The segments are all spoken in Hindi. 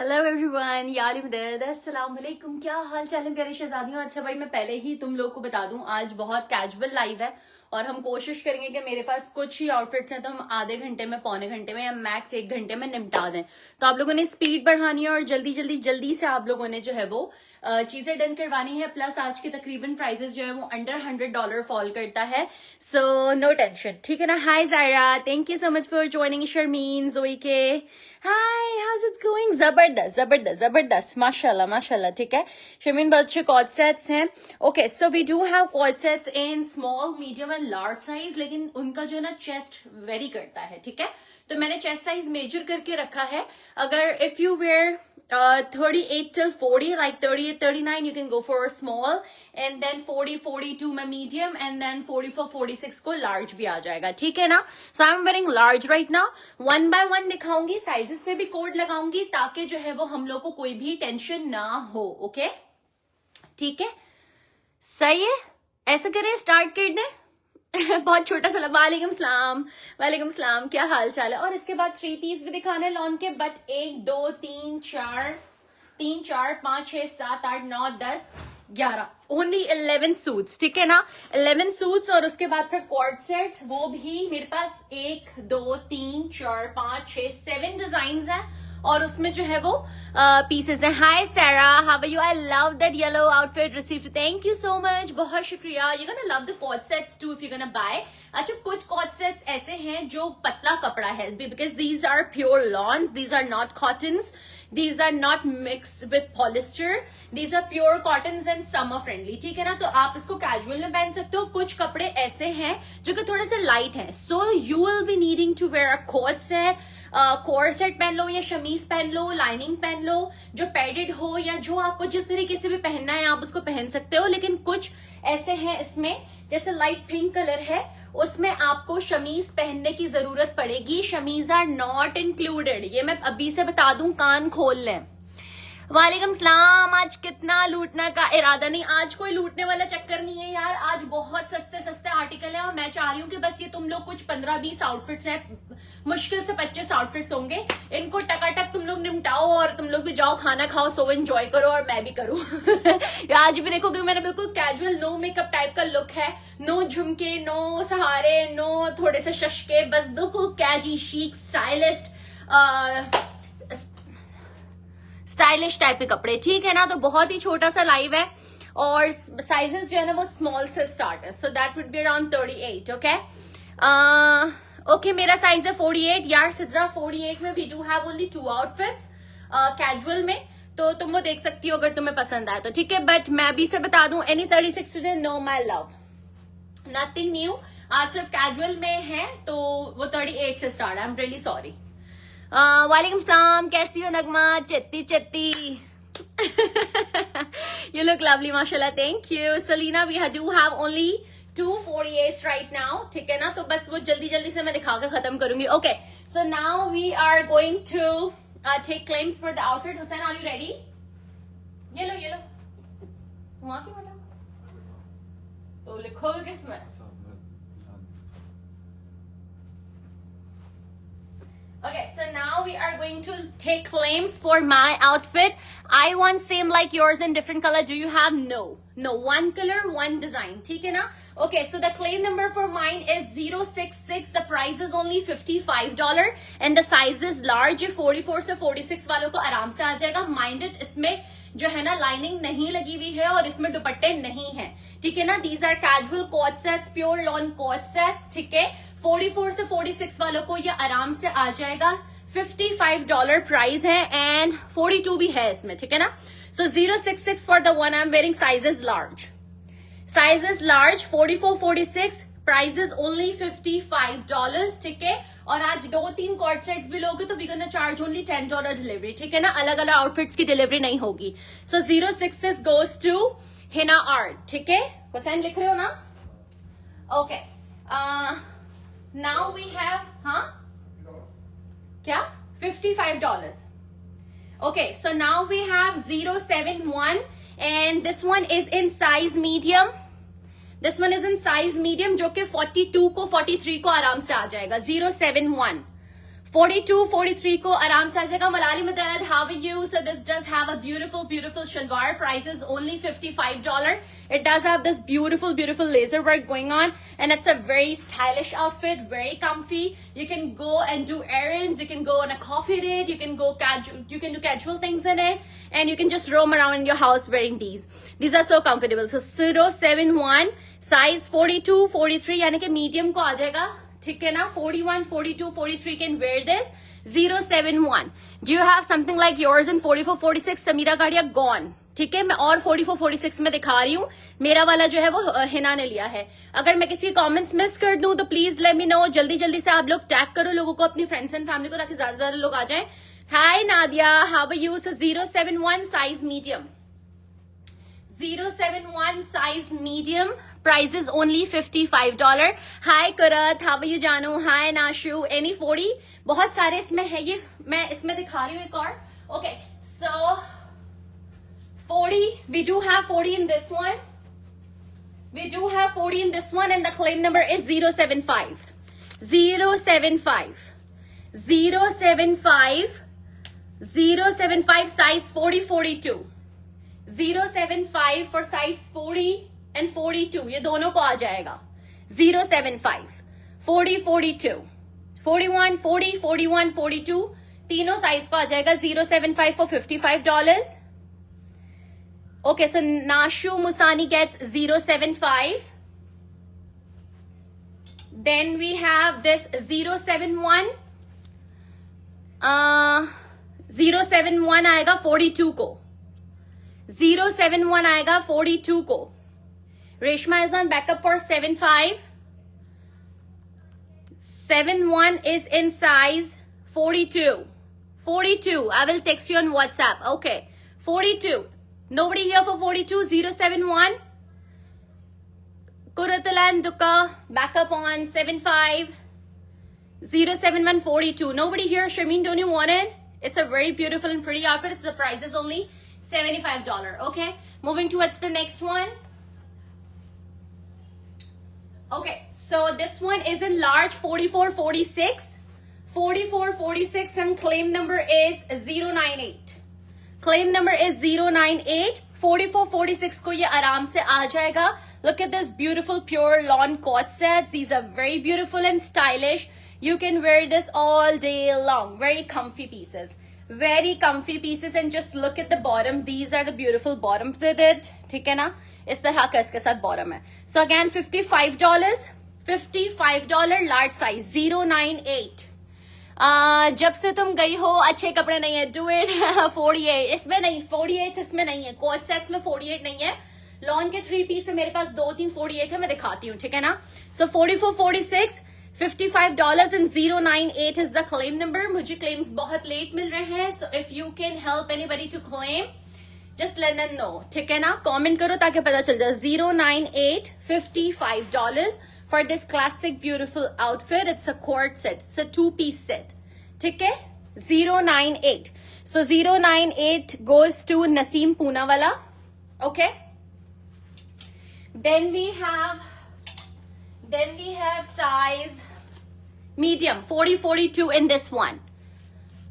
हेलो एवरीवन, यार मदद अस्सलाम वालेकुम। क्या हाल चाल है प्यारे शहजादियों। अच्छा भाई, मैं पहले ही तुम लोग को बता दूं, आज बहुत कैजुअल लाइव है और हम कोशिश करेंगे कि मेरे पास कुछ ही आउटफिट्स हैं तो हम आधे घंटे में, पौने घंटे में या मैक्स 1 घंटे में निपटा दें। तो आप लोगों ने स्पीड बढ़ानी है और जल्दी जल्दी जल्दी से आप लोगों ने जो है वो चीजें डन करवानी है। प्लस आज के तकरीबन प्राइसेस जो है वो अंडर $100 फॉल करता है, सो नो टेंशन, ठीक है ना। Hi Zaira, thank you so much for joining. Sharmeen, Joey के हाय, हाउस इट्स गोइंग। जबरदस्त जबरदस्त जबरदस्त, माशाल्लाह माशाल्लाह, ठीक है। शर्मीन, बहुत अच्छे कॉर्ड सेट्स हैं। Okay, so we do have cord sets in small, medium and large size, लेकिन उनका जो है ना चेस्ट वेरी करता है, ठीक है। तो मैंने चेस्ट साइज मेजर करके रखा है। अगर if you where 38 till 40, like 38 39 you can go for a small, and then 40 42 में medium, and then 44 46 को large भी आ जाएगा, ठीक है ना। so I'm wearing large right now। 1 by 1 दिखाऊंगी, साइजेस पे भी कोड लगाऊंगी ताकि जो है वो हम लोग को कोई भी टेंशन ना हो। ओके, ठीक है, सही है। ऐसा करें, स्टार्ट कर दें। बहुत छोटा सा। वालेकुम सलाम, वालेकुम सलाम, क्या हाल चाल है। और इसके बाद 3 पीस भी दिखाने लॉन के, बट 1 2 3 4 5 6 7 8 9 10 11 ओनली 11 सूट्स, ठीक है ना। 11 सूट्स और उसके बाद फिर कॉर्ड सेट्स, वो भी मेरे पास 1 2 3 4 5 6 7 डिजाइन है और उसमें जो है वो पीसेस हैं। Hi Saira, how are you? I love that yellow outfit received, thank you so much, बहुत शुक्रिया। You gonna love the cord sets too if you gonna buy. अच्छा, कुछ कॉर्ड सेट्स ऐसे हैं जो पतला कपड़ा है, because these are pure lawns, these are not cottons, these are not mixed with polyester, these are pure cottons and summer friendly, ठीक है ना। तो आप इसको कैजुअल में पहन सकते हो। कुछ कपड़े ऐसे हैं जो कि थोड़े से लाइट हैं, so you will be needing to wear a coat set. Coat set पहन लो या शमीज पहन लो, लाइनिंग पहन लो जो पैडेड हो, या जो आपको जिस तरीके से भी पहनना है आप उसको पहन सकते हो। लेकिन कुछ ऐसे हैं इसमें, जैसे लाइट पिंक कलर है, उसमें आपको शमीज पहनने की जरूरत पड़ेगी। शमीज आर नॉट इंक्लूडेड, ये मैं अभी से बता दूं, कान खोल लें। वालेकुम सलाम। आज कितना लूटने का इरादा नहीं, आज कोई लूटने वाला चक्कर नहीं है यार। आज बहुत सस्ते सस्ते आर्टिकल है और मैं चाह रही हूँ कि बस ये तुम लोग कुछ 15-20 आउटफिट्स हैं, मुश्किल से 25 आउटफिट्स होंगे, इनको टकाटक तुम लोग निपटाओ और तुम लोग भी जाओ, खाना खाओ, सो एंजॉय करो और मैं भी करूँ। आज भी देखो कि मैंने बिल्कुल कैजुअल, नो मेकअप टाइप का लुक है, नो झुमके, नो सहारे, नो थोड़े से शशके, बस बिल्कुल कैजी शीक स्टाइलिश टाइप के कपड़े, ठीक है ना। तो बहुत ही छोटा सा लाइव है और साइजेस जो है ना वो स्मॉल से स्टार्ट है, so that would be around 38। Okay okay, मेरा साइज है 48 यार। सिद्रा, 48 में we do have only 2 outfits casual में, तो तुम वो देख सकती हो अगर तुम्हें पसंद आए तो, ठीक है। बट मैं अभी से बता दूं, any 36 too no my love, nothing new. आज सिर्फ कैजुअल में है तो वो 38 से स्टार्ट है। I am really sorry. वालेकुम सलाम, कैसी हो नगमा? चत्ती चत्ती। You look lovely, माशाल्लाह, thank you. Selena, we do have only 2 48s right now, ठीक है ना। तो बस वो जल्दी जल्दी से मैं दिखा के खत्म करूंगी। Okay, so now we are going to take claims for the outfit. Hussain, are you ready? ये लो वहां क्यों बैठा? तो लिखोगे किसमें? Okay, so now we are going to take claims for my outfit. I want same like yours in different color. Do you have? No, one color, one design, ठीक है ना। Okay, so the claim number for mine is 066. The price is only $55 and the size is large. 44 से 46 वालों को आराम से आ जाएगा। Minded, इसमें जो है ना लाइनिंग नहीं लगी हुई है और इसमें दुपट्टे नहीं है, ठीक है ना। These are casual coat sets, pure lawn coat sets, ठीक है। 44 से 46 वालों को ये आराम से आ जाएगा। $55 प्राइस है एंड 42 भी है इसमें, ठीक है ना। सो 066 for the one I am wearing, size is large, 44 46, price is only $55, ठीक है। और आज 2-3 कॉर्ड सेट्स भी लोगे तो we gonna charge only $10 delivery, ठीक है ना। अलग अलग आउटफिट्स की डिलीवरी नहीं होगी। सो 066 गोज टू हिना आर्ट, ठीक है। हुसैन लिख रहे हो ना? ओके, now we have क्या $55. okay, so now we have 071 and this one is in size medium. This one is in size medium जो कि 42 को 43 को आराम से आ जाएगा। 071 42, 43 को आराम से आ जाएगा. Malali Madad, how are you? So this does have a beautiful, beautiful shalwar. Price is only $55. It does have this beautiful, beautiful laser work going on, and it's a very stylish outfit, very comfy. You can go and do errands. You can go on a coffee date. You can go casual. You can do casual things in it, and you can just roam around in your house wearing these. These are so comfortable. So 071 size 42, 43 यानी कि medium को आ जाएगा. ठीक है ना. 41, 42, 43 can wear this. 071. Do you have something like yours in 44, 46? Samira गाड़िया gone. ठीक है. मैं और 44, 46 में दिखा रही हूँ. मेरा वाला जो है वो हिना ने लिया है. अगर मैं किसी कमेंट्स मिस कर दूं तो प्लीज लेट मी नो. जल्दी जल्दी से आप लोग टैग करो लोगों को, अपनी फ्रेंड्स एंड फैमिली को, ताकि ज्यादा ज्यादा लोग आ जाएं. Hi Nadia, how are you? So 071 size medium. 071 size medium. Price is only $55. Hi Kurat, how are you Janu? Hi Nashu. Any 40? बहुत सारे इसमें है. ये मैं इसमें दिखा रही हूँ एक और. Okay, so 40. We do have 40 in this one. We do have 40 in this one, and the claim number is 075. 075. 075. 075 size 40, 42. 075 for size 40 and 42. ये दोनों को आ जाएगा. 075, 40, 42, 41, 40, 41, 42. तीनों साइज को आ जाएगा. 075 for $55. Okay, so Nashu Musani gets 075. Then we have this 071. 071 आएगा 42 को. 071 आएगा 42 को. Reshma is on backup for 75. 71 is in size 42. 42. I will text you on WhatsApp. Okay. 42. Nobody here for 42. 071. Kuratalan Duka backup on 75. 071 42. Nobody here. Sharmeen, don't you want it? It's a very beautiful and pretty outfit. It's the price is only $75. Okay, moving towards the next one. Okay, so this one is in large 44, 46. 44, 46, and claim number is 098. Claim number is 098. 44, 46 को ये आराम से आ जाएगा. Look at this beautiful pure lawn cord sets. These are very beautiful and stylish. You can wear this all day long. Very comfy pieces. Very comfy pieces, and just look at the bottom. These are the beautiful bottoms with it. ठीक है ना. इस तरह का इसके साथ bottom है. So again $55. $55 large size 098. जब से तुम गई हो अच्छे कपड़े नहीं है. Do it. 48 इसमें नहीं. 48 इसमें नहीं है. Cord sets में 48 नहीं है. लॉन के 3 पीस से मेरे पास 2-3 48 है. मैं दिखाती हूँ. ठीक है ना. So 44, 46. $55 and 098 is the claim number. मुझे claims बहुत late मिल रहे हैं. So if you can help anybody to claim, just let them know. ठीक है ना. Comment करो ताकि पता चल जाए. 098, $55 for this classic beautiful outfit. It's a cord set. It's a 2-piece set. ठीक है. 098. So 098 goes to Naseem Poonawala. Okay. Then we have size medium 40, 42 in this one.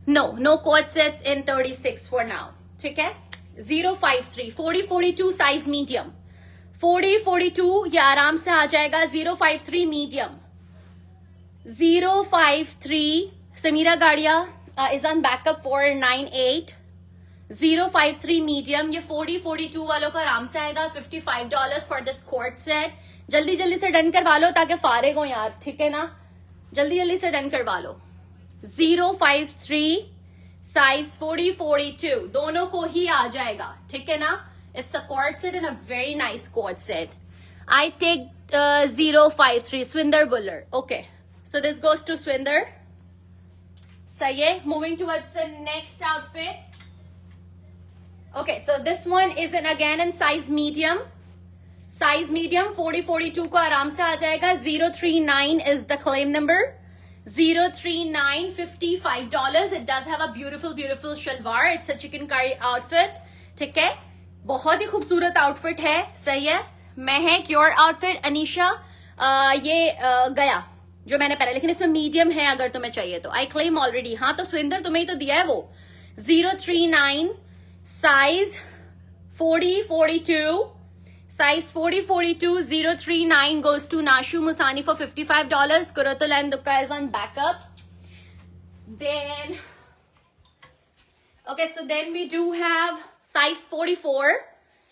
No cord sets in 36 for now. ठीक है. 053 40, 42 size medium. 40, 42 ये आराम से आ जाएगा. 053 medium. 053 समीरा गाड़िया is on backup for 98. 053 medium. ये 40, 42 वालों का आराम से आएगा. $55 for this cord set. जल्दी जल्दी से डन करवा लो ताकि फारिग हो यार. ठीक है ना. जल्दी जल्दी से डन करवा लो. 053 साइज 40, 42 दोनों को ही आ जाएगा. ठीक है ना. It's a cord set and a very nice cord set. I take 053 Swinder Buller. Okay, so this goes to Swinder. सही है. Moving towards the next outfit. Okay, so this one is again in size medium. Size medium 40, 42 को आराम से आ जाएगा. 039 is the claim number. 039, $55. It does have a beautiful, beautiful shalwar. It's a chicken curry outfit. ठीक है. बहुत ही खूबसूरत आउटफिट है. सही है. महक योर आउटफिट. अनीशा ये गया. जो मैंने पहले, लेकिन इसमें मीडियम है अगर तुम्हें चाहिए तो। I claim already. हाँ तो सुविंदर तुम्हें ही तो दिया है वो 039 size 4042 size 4042 039 goes to Nashu Musani for $55. Kurutul and Dukka is on backup. Then okay, so then we do have size 44.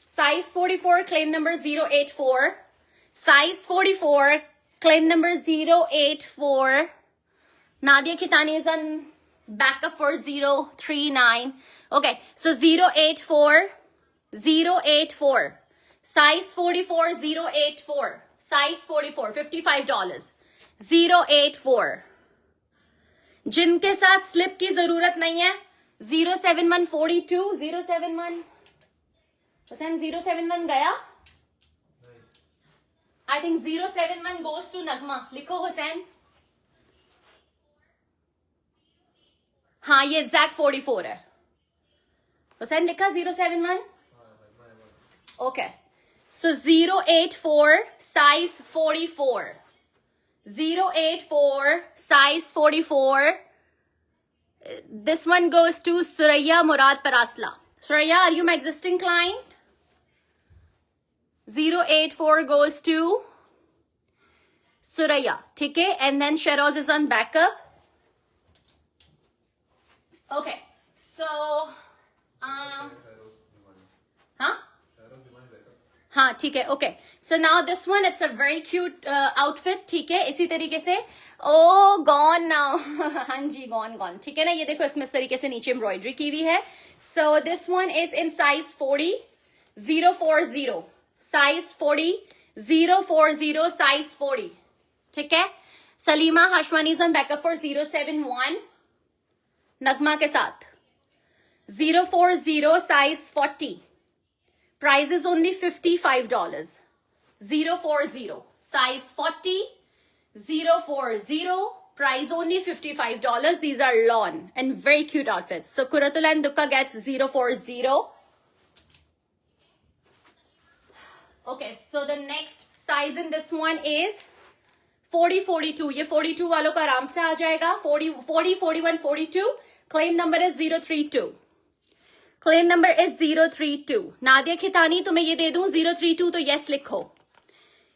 Size 44 claim number 084. Size 44 claim number 084. Nadia Kitani is on backup for 039. Okay, so 084 084. Size 44 084. Size 44 $55. 084. जिनके साथ स्लिप की जरूरत नहीं है 07142 071 हुसैन 071 गया। आई थिंक 071 गोज टू नगमा। लिखो हुसैन। हाँ ये एग्जैक्ट 44 है। हुसैन लिखा 071। Okay so 084 size 44 084 size 44. This one goes to Suraya Murad Parasla. Suraya, are you my existing client? 084 goes to Suraya. ठीक है, and then Sheroz is on backup. Okay, so huh? हाँ ठीक है। Okay so now this one it's a very cute outfit. ठीक है, इसी तरीके से ओ गॉन नाउ हाँ जी गॉन ठीक है ना। ये देखो इसमें इस तरीके से नीचे एम्ब्रॉयडरी की हुई है। So this one is in size 40 040 size 40 040 size 40। ठीक है, Salima Hashwani is on backup for 071 नगमा के साथ 040 size 40। Price is only $55. 040 size 40 040 price only $55. These are lawn and very cute outfits. So Kuratul and Dukka gets 040. Okay, so the next size in this one is 4042. ये 42 वालों का आराम से आ जाएगा। 40 41 42 claim number is 032. Claim number is 032। Nadia Khitani तुम्हें ये दे दूं 032 तो यस लिखो।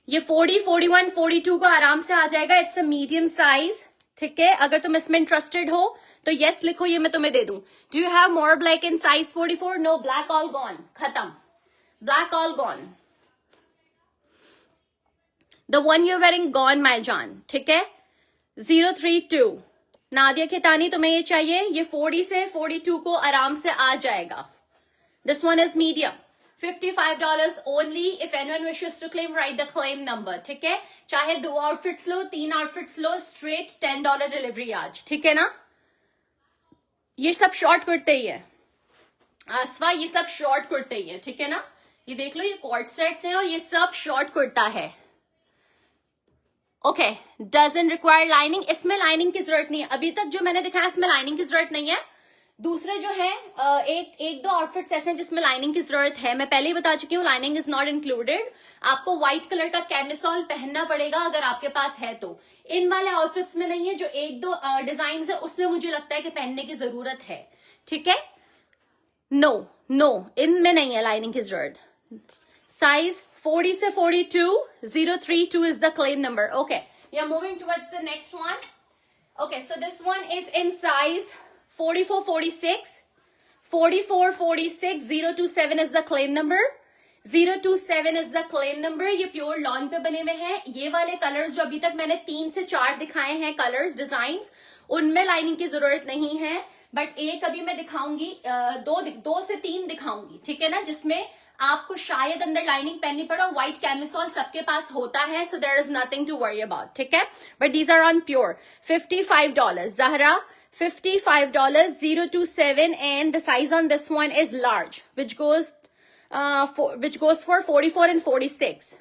ये 40 41 42 को आराम से आ जाएगा। It's a medium size. ठीक है, अगर तुम इसमें इंटरेस्टेड हो तो यस लिखो, ये मैं तुम्हें दे दूं। Do you have more black in size 44? No, black all gone, खत्म, black all gone. The one you wearing gone my जान। ठीक है, 032 नादिया खितानी तुम्हें ये चाहिए। ये 40 से 42 को आराम से आ जाएगा। This one is medium. $55 only. If anyone wishes to claim write the claim number. ठीक है, चाहे 2 आउटफिट्स लो 3 आउटफिट्स लो, स्ट्रेट $10 डिलीवरी आज। ठीक है ना। ये सब शॉर्ट कुर्ते ही है आसवा, ये सब शॉर्ट कुर्ते ही है। ठीक है ना, ये देख लो, ये कॉर्ड सेट्स हैं और ये सब शॉर्ट कुर्ता है। Okay, doesn't require lining. इसमें लाइनिंग की जरूरत नहीं है। अभी तक जो मैंने दिखाया इसमें लाइनिंग की जरूरत नहीं है। दूसरे जो है एक दो आउटफिट्स ऐसे हैं जिसमें लाइनिंग की जरूरत है। मैं पहले ही बता चुकी हूँ, लाइनिंग इज नॉट इंक्लूडेड। आपको व्हाइट कलर का कैमिसोल पहनना पड़ेगा अगर आपके पास है तो। इन वाले आउटफिट्स में नहीं है। जो एक दो डिजाइन है उसमें मुझे लगता है कि पहनने की जरूरत है। ठीक है, नो इनमें नहीं है लाइनिंग की जरूरत। साइज 40 से 42 032 is the claim number. Okay, we are moving towards the next one. Okay, so this one is in size 44 46 44 46 027 is the claim number. 027 is the claim number. ये प्योर लॉन पे बने हुए हैं। ये वाले कलर्स जो अभी तक मैंने 3 से 4 दिखाए हैं कलर्स डिजाइन्स, उनमें लाइनिंग की जरूरत नहीं है। बट एक अभी मैं दिखाऊंगी, 2 से 3 दिखाऊंगी। ठीक है ना, जिसमें आपको शायद अंदर लाइनिंग पहननी पड़े। व्हाइट कैमिसोल सबके पास होता है, so there is nothing to worry about. ठीक है, but these are on pure. $55 Zahra, $55 027 and the size on this one is large, which goes for 44 and 46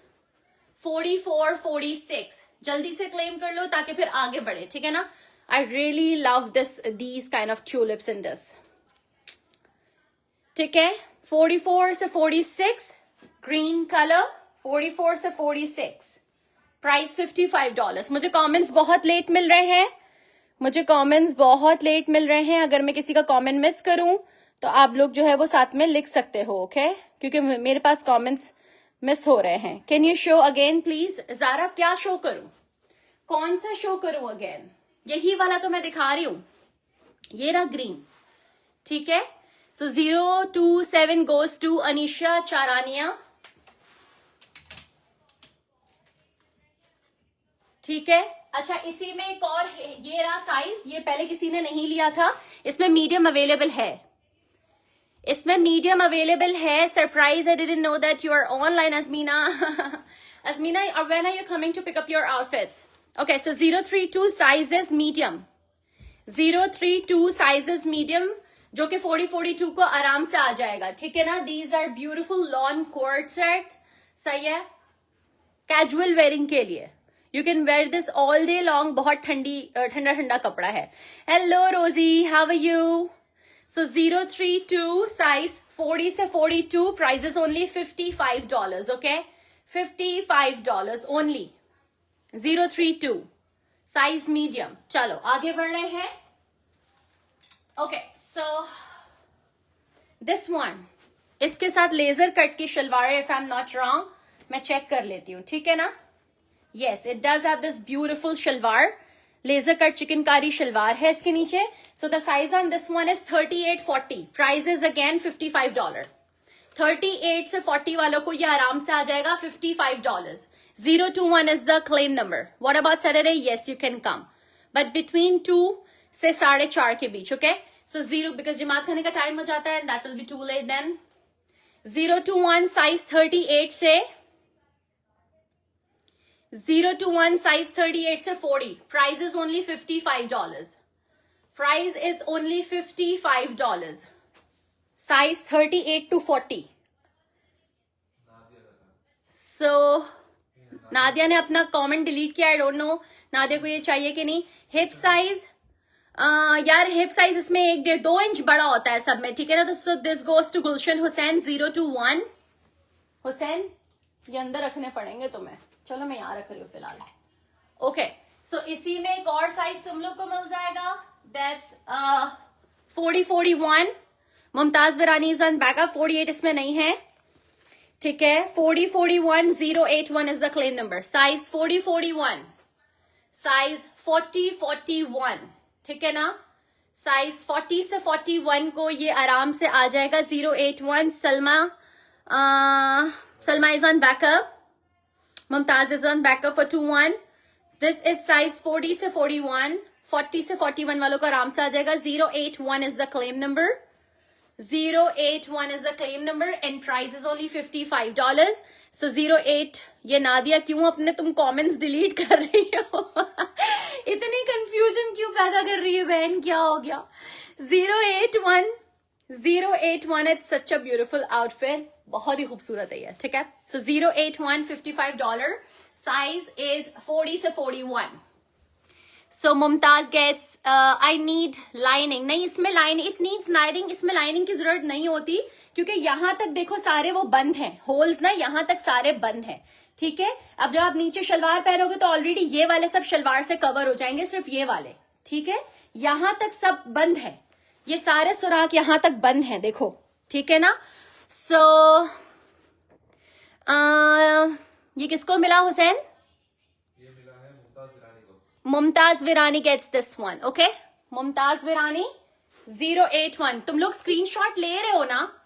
44 46। जल्दी से क्लेम कर लो ताकि फिर आगे बढ़े। ठीक है ना। I really love these kind of tulips in this। ठीक है, 44 से 46 ग्रीन कलर, 44 से 46 प्राइस $55। मुझे कमेंट्स बहुत लेट मिल रहे हैं, अगर मैं किसी का कमेंट मिस करूं तो आप लोग जो है वो साथ में लिख सकते हो, ओके? क्योंकि मेरे पास कमेंट्स मिस हो रहे हैं। Can you show again please? Zara क्या शो करूं, कौन सा शो करूं अगेन? यही वाला तो मैं दिखा रही हूं, ये रहा ग्रीन, ठीक है? सो 027 गोज टू अनीशा चारानिया, ठीक है? अच्छा, इसी में एक और है, ये रहा साइज, ये पहले किसी ने नहीं लिया था, इसमें मीडियम अवेलेबल है, surprise, I didn't know that you are online Azmina. Azmina, when are you coming to pick up your outfits? Okay, so 032 sizes medium, 032 sizes medium, जो कि 40-42 को आराम से आ जाएगा, ठीक है ना? These are beautiful lawn coat sets, सही है, कैजुअल वेयरिंग के लिए। You can wear this all day long, बहुत ठंडा कपड़ा है। Hello Rosie, how are you? So 032 size 40 से 42, prices only $55, okay? $55 only, 032 size medium. चलो आगे बढ़ रहे हैं। ओके, सो दिस वन, इसके साथ लेजर कट की शलवार है, if I am not wrong, मैं चेक कर लेती हूँ, ठीक है ना? Yes, it does have this beautiful shalwar, laser cut chikankari salwar है इसके नीचे। So the size on this one is 38-40. Price is again $55. 38 से 40 वालों को ये आराम से आ जाएगा $55. 021 is the claim number. What about Saturday? Yes, you can come, but between 2 से 4:30 के बीच, okay? So 0 because जमात खाने का टाइम हो जाता है, and that will be too late then. 021 size 38 से 021 साइज 38 से 40, price is only $55. Price is only $55, size 38 to 40. सो नादिया ने अपना कमेंट डिलीट किया, आई डोंट नो नादिया को ये चाहिए कि नहीं। हिप साइज, यार हिप साइज इसमें 1.5-2 इंच बड़ा होता है सब में, ठीक है ना? तो सो दिस गोज टू गुलशन हुसैन 021। हुसैन, ये अंदर रखने पड़ेंगे तुम्हें, चलो मैं यहाँ रख रही हूँ फिलहाल, ओके? सो इसी में एक और साइज तुम लोग को मिल जाएगा, that's 40-41। Mumtaz Virani is on backup, 48 इसमें नहीं है, ठीक है? 40-41 081 is the claim number, size 40-41, size 40-41, ठीक है ना? साइज 40 से 41 को ये आराम से आ जाएगा 081। Salma is on backup, Mumtaz is on backup for 21. This is size 40 से 41. 40 से 41 वालों को आराम से आ जाएगा। 081 is the claim number. 081 is the claim number and price is only $55. So 08, ये नादिया क्यों अपने तुम comments delete कर रही हो? इतनी confusion क्यों पैदा कर रही है बहन, क्या हो गया? 081, it's such a beautiful outfit. बहुत ही खूबसूरत है ये, ठीक है? सो 081 $55, साइज इज 40 से 41. So Mumtaz gets, I need lining, नहीं इसमें लाइनिंग, इट नीड्स लाइनिंग, इसमें लाइनिंग की जरूरत नहीं होती, क्योंकि यहाँ तक देखो सारे वो बंद हैं, होल्स ना यहाँ तक सारे बंद हैं, ठीक है? अब जब आप नीचे शलवार पहनोगे तो ऑलरेडी ये वाले सब शलवार से कवर हो जाएंगे, सिर्फ ये वाले, ठीक है? यहाँ तक सब बंद है, ये सारे सुराख यहाँ तक बंद हैं, देखो, ठीक है ना? सो ये किसको मिला हुसैन? ये मिला है मुमताज विरानी को। Mumtaz Virani gets this one, okay? Mumtaz Virani 081। तुम लोग स्क्रीनशॉट ले रहे हो ना?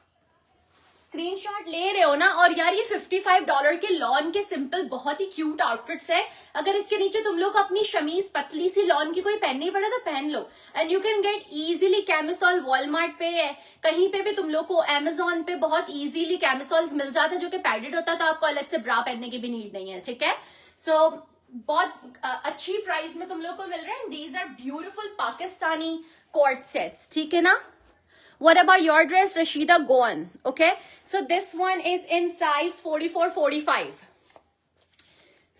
स्क्रीनशॉट ले रहे हो ना? और यार ये $55 के लॉन के सिंपल बहुत ही क्यूट आउटफिट्स है। अगर इसके नीचे तुम लोग अपनी शमीज पतली सी लॉन की कोई पहननी पड़े तो पहन लो, and you can get easily camisole. Walmart पे है, कहीं पे भी तुम लोग को, अमेजोन पे बहुत इजीली कैमिसोल्स मिल जाते हैं जो कि पैडेड होता है, तो आपको अलग से ब्रा पहनने की भी नीड नहीं है, ठीक है? सो बहुत अच्छी प्राइस में तुम लोग को मिल रहे हैं। These are beautiful Pakistani coat sets, ठीक है ना? What about your dress, Rashida? Go on. Okay, so this one is in size 44-45.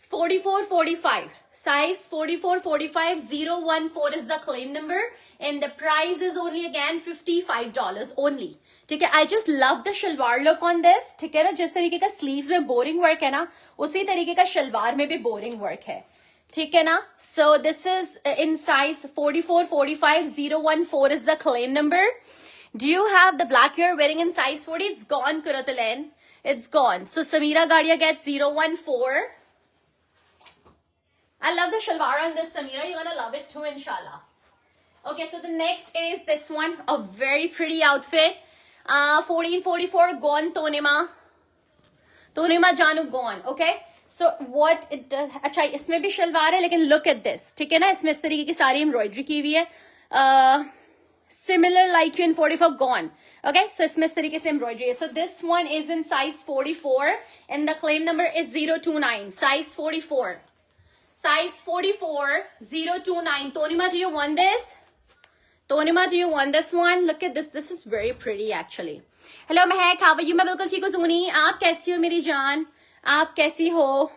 44-45. size 44, 45, 014 is the claim number and the price is only again $55 only. ठीक है, I just love the shalwar look on this. ठीक है ना, जिस तरीके का sleeves में boring work है ना, उसी तरीके का शलवार में भी boring work है. ठीक है ना, so this is in size 44, 45, 014 is the claim number. Do you have the black you're wearing in size 40? It's gone, Kuratulen. It's gone. So Samira Gadia gets 014. I love the shalwar on this, Samira. You're gonna love it too, inshallah. Okay, so the next is this one, a very pretty outfit. 1444 gone, Tonima Janu gone. Okay, so what it does, अच्छा इसमें भी शलवार है, लेकिन look at this, ठीक है ना, इसमें इस तरीके की सारी एम्ब्रॉयडरी की हुई है. Similar like you in 44 gone. Okay, so इसमें इस तरीके से एम्ब्रॉयडरी है. So this one is in size 44 and the claim number is 029. Size 44. Size 44, 029. Tonima, do you want this? Tonima, do you want this one? Look at this. This is very pretty actually. Hello Mehak, how are you? मैं बिल्कुल ठीक हूँ. Zuni, आप कैसी हो मेरी जान? आप कैसी हो?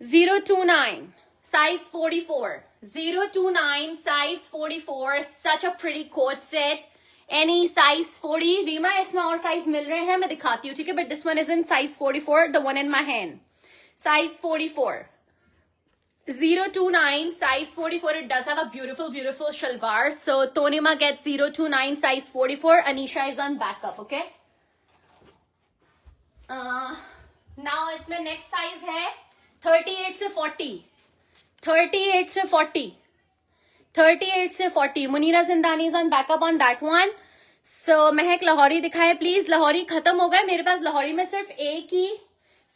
029. Size 44. 029, size 44. Such a pretty coat set. Any size 40. Rima, इसमें और size मिल रहे हैं, मैं दिखाती हूँ, ठीक है? But this one is in size 44, the one in my hand. Size 44. 029, size 44. It does have a beautiful, beautiful shalwar. So Tonima gets 029, size 44. Anisha is on backup, okay? Now इसमें next size है 38 से 40. 38 से 40. 38 से 40. Munira Zindani is on backup on that one. So महक लाहौरी दिखाए प्लीज. लाहौरी खत्म हो गए मेरे पास. लाहौरी में सिर्फ एक ही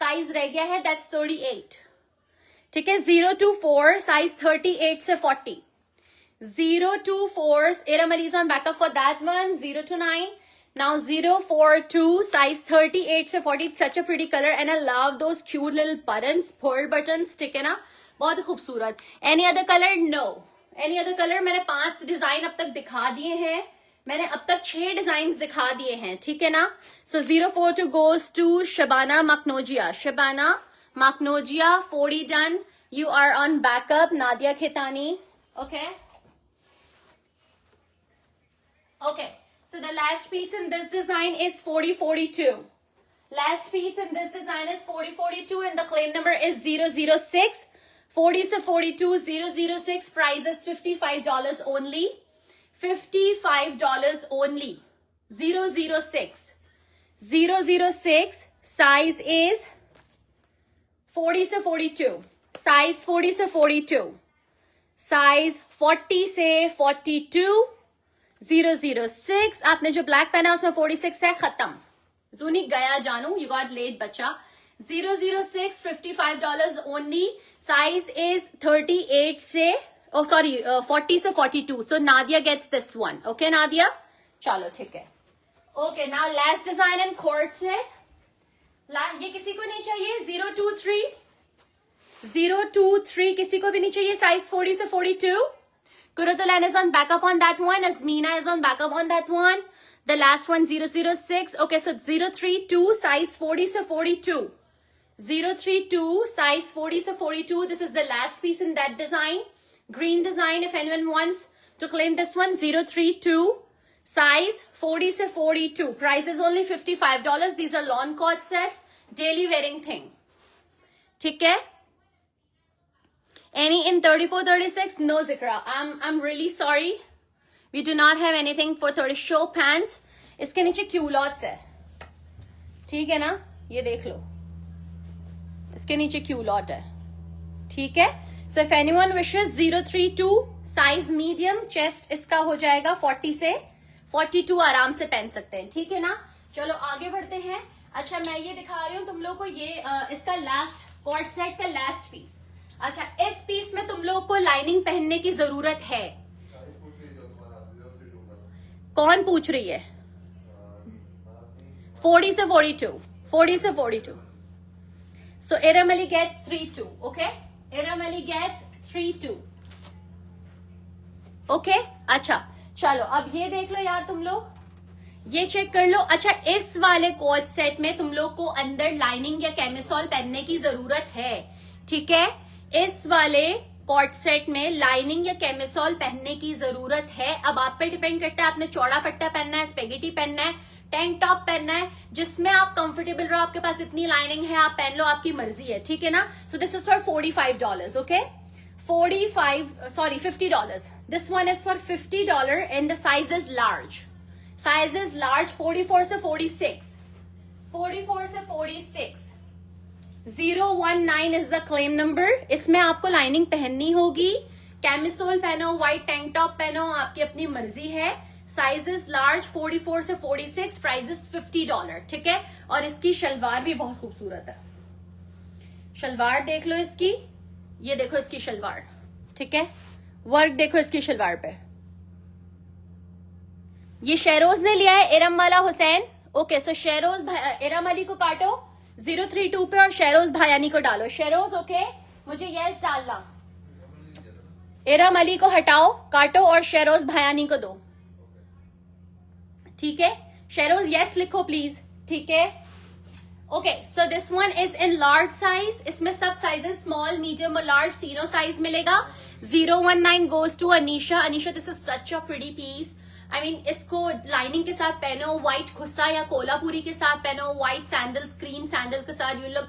साइज रह गया है. That's 38. ठीक है. 024 साइज 38 से 40. 024 Iram Ali is on backup for that one. 029. Now 042 size 38 से 40. It's such a pretty color and I love those cute little buttons, pearl buttons. ठीक है ना, बहुत खूबसूरत. Any other color? No. Any other color? मैंने 5 डिजाइन अब तक दिखा दिए हैं. मैंने अब तक 6 डिजाइन दिखा दिए हैं. ठीक है ना. So 042 goes to Shabana Maknojia. Shabana Maknojia, 40 done. You are on backup. Nadia Khetani. Okay. Okay. So the last piece in this design is 4042. Last piece in this design is 4042 and the claim number is 006. 40 to 42, 006. Price is $55 only. $55 only. 006. 006. Size is 40 से 42. Size 40 से 42. Size 40 से 42. 006. आपने जो ब्लैक पहना उसमें 46 है. खत्म. जूनी गया जानू. You got late बच्चा. 006, $55 only. Size is 38 से 40 से 42. So Nadia gets this one. Okay Nadia? चलो ठीक है. Okay, now last design in court set. ये किसी को नहीं चाहिए. 023. 023 किसी को भी नहीं चाहिए. Size 40 से 42. Kuratulan is on backup on that one. Asmina is on backup on that one. The last one 006. Okay, so 032 size 40 से 42. 032 size 40 से 42. This is the last piece in that design. Green design. If anyone wants to claim this one, 032 size 40 से 42. Price is only $55. These are lawn coat sets. Daily wearing thing. ठीक है. Any in 34, 36? No, Zikra. I'm really sorry. We do not have anything for 30. Show pants. इसके नीचे culottes है. ठीक है ना? ये देख लो. इसके नीचे culotte है. ठीक है? So if anyone wishes 032 size medium chest इसका हो जाएगा 40 से 42 आराम से पहन सकते हैं. ठीक है ना? चलो आगे बढ़ते हैं. अच्छा मैं ये दिखा रही हूँ तुम लोग को ये इसका लास्ट कॉर्ड सेट का लास्ट पीस. अच्छा इस पीस में तुम लोग को लाइनिंग पहनने की जरूरत है. कौन पूछ रही है? 40 से 42. 40 से 42. So Iram Ali gets 3-2. Okay? Iram Ali gets 3-2. Okay? अच्छा चलो अब ये देख लो यार तुम लोग. ये चेक कर लो. अच्छा इस वाले कोट सेट में तुम लोग को अंदर लाइनिंग या कैमिसोल पहनने की जरूरत है. ठीक है. इस वाले कॉट सेट में लाइनिंग या कैमिसोल पहनने की जरूरत है। अब आप पे डिपेंड करता है, आपने चौड़ा पट्टा पहनना है, स्पेगेटी पहनना है, टैंक टॉप पहनना है, जिसमें आप कंफर्टेबल रहो। आपके पास इतनी लाइनिंग है, आप पहन लो, आपकी मर्जी है, ठीक है ना। सो this is for $45, okay, $50. This one is for $50 and the size is large. Size is large 44 से 46, 44 से 46। 019 इज द क्लेम नंबर। इसमें आपको लाइनिंग पहननी होगी, कैमिसोल पहनो, व्हाइट टैंक टॉप पहनो, आपकी अपनी मर्जी है। साइज इज लार्ज 44 से 46, प्राइस इज $50, ठीक है। और इसकी शलवार भी बहुत खूबसूरत है। शलवार देख लो इसकी, ये देखो इसकी शलवार, ठीक है। वर्क देखो इसकी शलवार पे। ये शेरोज ने लिया है, इरम वाला हुसैन। ओके, सो शेरोज इरम अली को काटो 032 पे और शेरोज भायानी को डालो। शेरोज ओके, मुझे यस डालना। इरम अली को हटाओ, काटो और शेरोज भायानी को दो, ठीक है। शेरोज यस लिखो प्लीज, ठीक है। Okay, so this one is in large size. इसमें सब साइजेस स्मॉल, मीडियम और लार्ज तीनों साइज मिलेगा। 019 goes to Anisha. Anisha, this is such a pretty piece. I mean, इसको लाइनिंग के साथ पहनो, व्हाइट खुस्सा या कोलापुरी के साथ पहनो, व्हाइट सैंडल्स, क्रीम सैंडल्स के साथ, यू लुक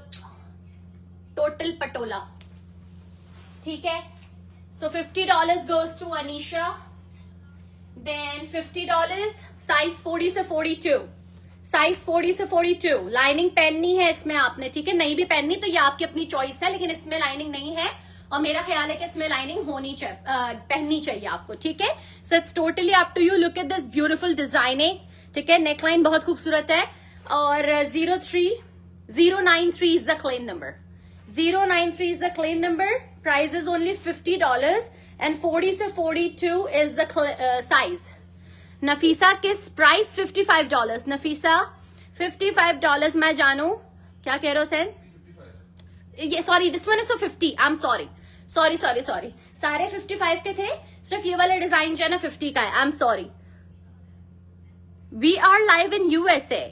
टोटल पटोला, ठीक है। So $50 goes to Anisha. Then $50 size 40 से 42, साइज 40 से 42। लाइनिंग पहननी है इसमें आपने, ठीक है। नहीं भी पहननी तो ये आपकी अपनी चॉइस है, लेकिन इसमें लाइनिंग नहीं है और मेरा ख्याल है कि इसमें लाइनिंग होनी चाहिए, पहननी चाहिए आपको, ठीक है। So it's totally up to you. Look at this beautiful designing, ठीक है। नेकलाइन बहुत खूबसूरत है। और 093 is the claim number. 093 is the claim number. Price is only $50 and 40 से 42 इज द साइज। नफीसा किस प्राइस? $55। नफीसा $55। मैं जानू क्या कह रहे हो सेन? ये sorry, this one is for 50। I am sorry, सारे 55 के थे, सिर्फ ये वाला डिजाइन जो है ना 50 का है। I am sorry. We are live in USA।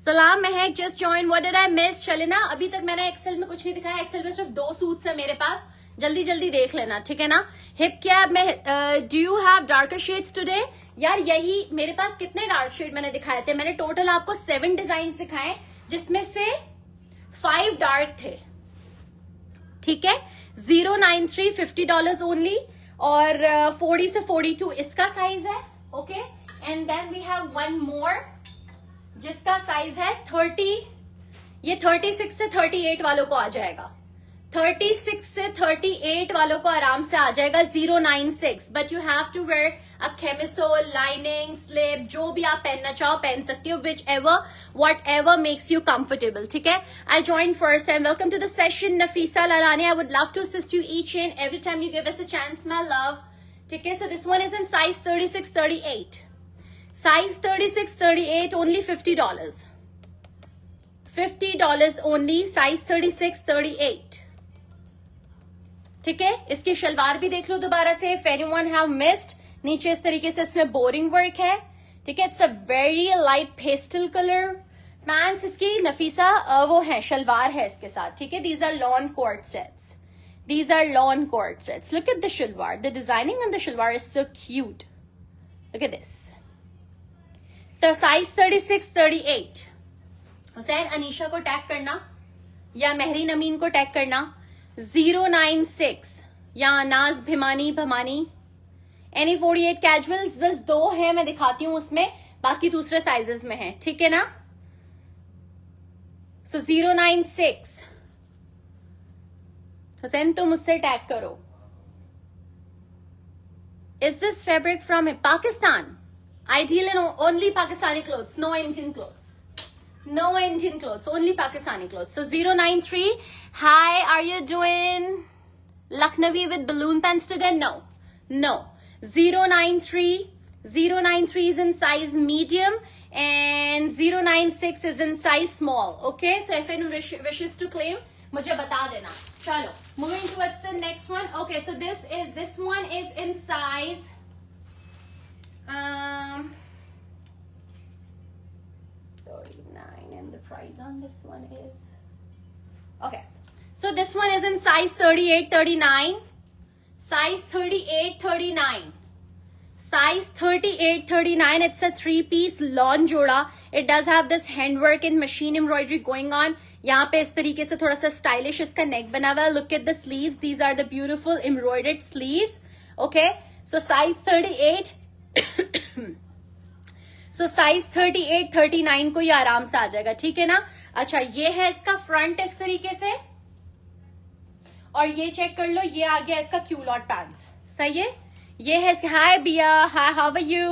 सलाम Mehak, just join. What did I miss? Shalina, अभी तक मैंने एक्सेल में कुछ नहीं दिखाया। एक्सेल में सिर्फ 2 सूट्स है मेरे पास, जल्दी जल्दी देख लेना, ठीक है ना। हिप क्या में do you have darker shades today? यार यही मेरे पास कितने डार्क शेड मैंने दिखाए थे? मैंने टोटल आपको 7 डिजाइन दिखाए, जिसमें से 5 डार्क थे, ठीक है। 093 $50 ओनली और 40 से 42 इसका साइज है, okay. And then we have one more जिसका साइज है 30। ये 36 से 38 वालों को आ जाएगा। 36 से 38 वालों को आराम से आ जाएगा 096। But you have to wear a camisole, lining, slip, जो भी आप पहनना चाहो पहन सकती हो, whichever whatever makes you comfortable, ठीक है। I join first time. Welcome to the session Nafisa Lalani. I would love to assist you each and every time you give us a chance, my love, ठीक है। So this one is in size 36, 38। Size 36, 38, only $50। $50 only, size 36, 38, ठीक है। इसकी शलवार भी देख लो दोबारा से। इफ एनीवन हैव मिस्ड, नीचे इस तरीके से इसमें बोरिंग वर्क है, ठीक है। It's a very light pastel colour. Pants इसकी नफीसा वो है, शलवार है इसके साथ, ठीक है। These are lawn coat sets, these are lawn coat sets. Look at the shalwar, the designing on the shalwar is so cute. Look at this. तो साइज 36, 38। हुसैन अनीशा को टैग करना या महरीन अमीन को टैग करना। 096 या नाज भिमानी भमानी। एनी 48 कैजुअल्स बस 2 है, मैं दिखाती हूं उसमें, बाकी दूसरे साइजेस में है, ठीक है ना। सो 096 हुसैन तुम मुझसे टैग करो। Is this fabric from Pakistan? Ideal and only Pakistani clothes, no Indian clothes. No Indian clothes, only Pakistani clothes. So 093, hi, are you doing Lucknowi with balloon pants today? No, no. 093, 093 is in size medium and 096 is in size small. Okay, so if anyone wishes to claim, मुझे बता देना. चलो, moving towards the next one. Okay, so this one is in size 39 and the price on this one is okay. So this one is in size 38, 39. Size 38, 39. Size 38, 39. It's a 3-piece lawn joda. It does have this handwork and machine embroidery going on. यहाँ पे इस तरीके से थोड़ा सा स्टाइलिश इसका नेक बना हुआ है. Look at the sleeves. These are the beautiful embroidered sleeves. Okay. So size 38. So size 38, 39 को ये आराम से आ जाएगा. ठीक है ना. अच्छा, ये है इसका फ्रंट इस तरीके से. और ये चेक कर लो, ये आ गया इसका क्यूलॉट पैंट्स. सही है. ये है. Hi Bia, hi, how are you?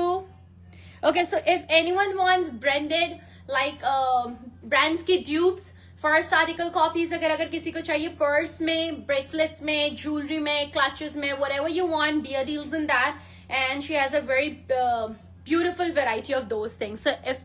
Okay, so if anyone wants branded like brands की ड्यूप्स, फर्स्ट आर्टिकल कॉपीज अगर किसी को चाहिए, पर्स में, ब्रेसलेट्स में, ज्वेलरी में, क्लचेस में, whatever you want, Bia deals in that, and she has a very beautiful variety of those things. So if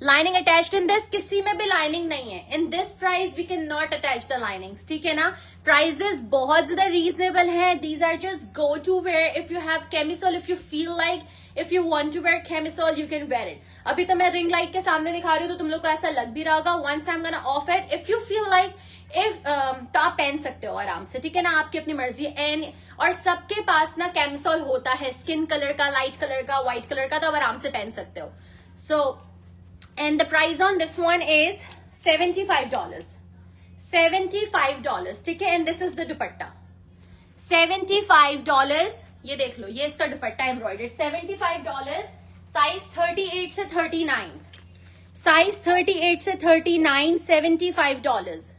lining attached in this, किसी में भी लाइनिंग नहीं है. In this price we can not attach the linings. ठीक है ना. प्राइजेस बहुत ज्यादा रीजनेबल है. These are just go to wear if you have camisole, if you feel like, if you want to wear camisole you can where it. अभी तो मैं रिंग लाइट के सामने दिखा रही हूँ तो तुम लोग को ऐसा लग भी रहा होगा. Once I am gonna of it, if you feel like, if तो आप पहन सकते हो आराम से. ठीक है ना. आपकी अपनी मर्जी. एंड और सबके पास ना कैमिसोल होता है, स्किन कलर का, लाइट कलर का, व्हाइट कलर का, तो आप आराम से पहन सकते हो. सो and the price on this one is $75. $75. ठीक है. and this is the dupatta. $75. ये देख लो, ये इसका दुपट्टा एम्ब्रॉयडर्ड. $75. साइज 38 से 39. साइज 38 से 39. $75.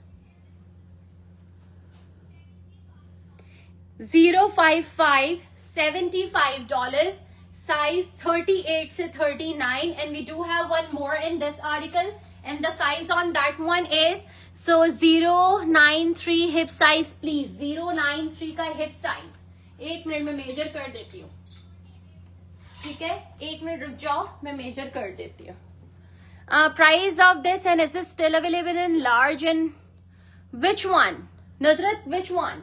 055. $75. Size 38 to 39, and we do have one more in this article, and the size on that one is so 093 hip size please. 093 का hip size. 1 मिनट में मेजर कर देती हूँ. ठीक है, 1 मिनट रुक जाओ, मैं मेजर कर देती हूँ. Price of this, and is this still available in large? And which one? Nusrat, which one?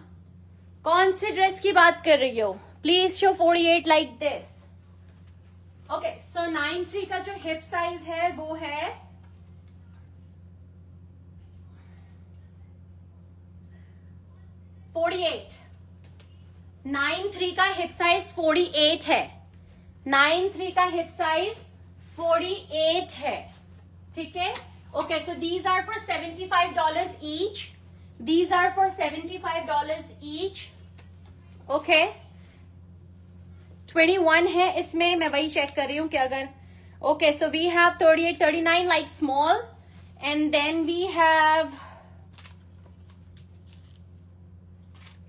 कौन सी ड्रेस की बात कर रही हो? Please show 48 like this. Okay, सो 93 का जो हिप साइज है वो है 48. 93 का हिप साइज 48 है. 93 का हिप साइज 48 है. ठीक है. Okay, so these are for $75 each. These are for $75 each. Okay, 21 है इसमें. मैं वही चेक कर रही हूँ कि अगर okay, so we have 38, 39 like small, and then we have,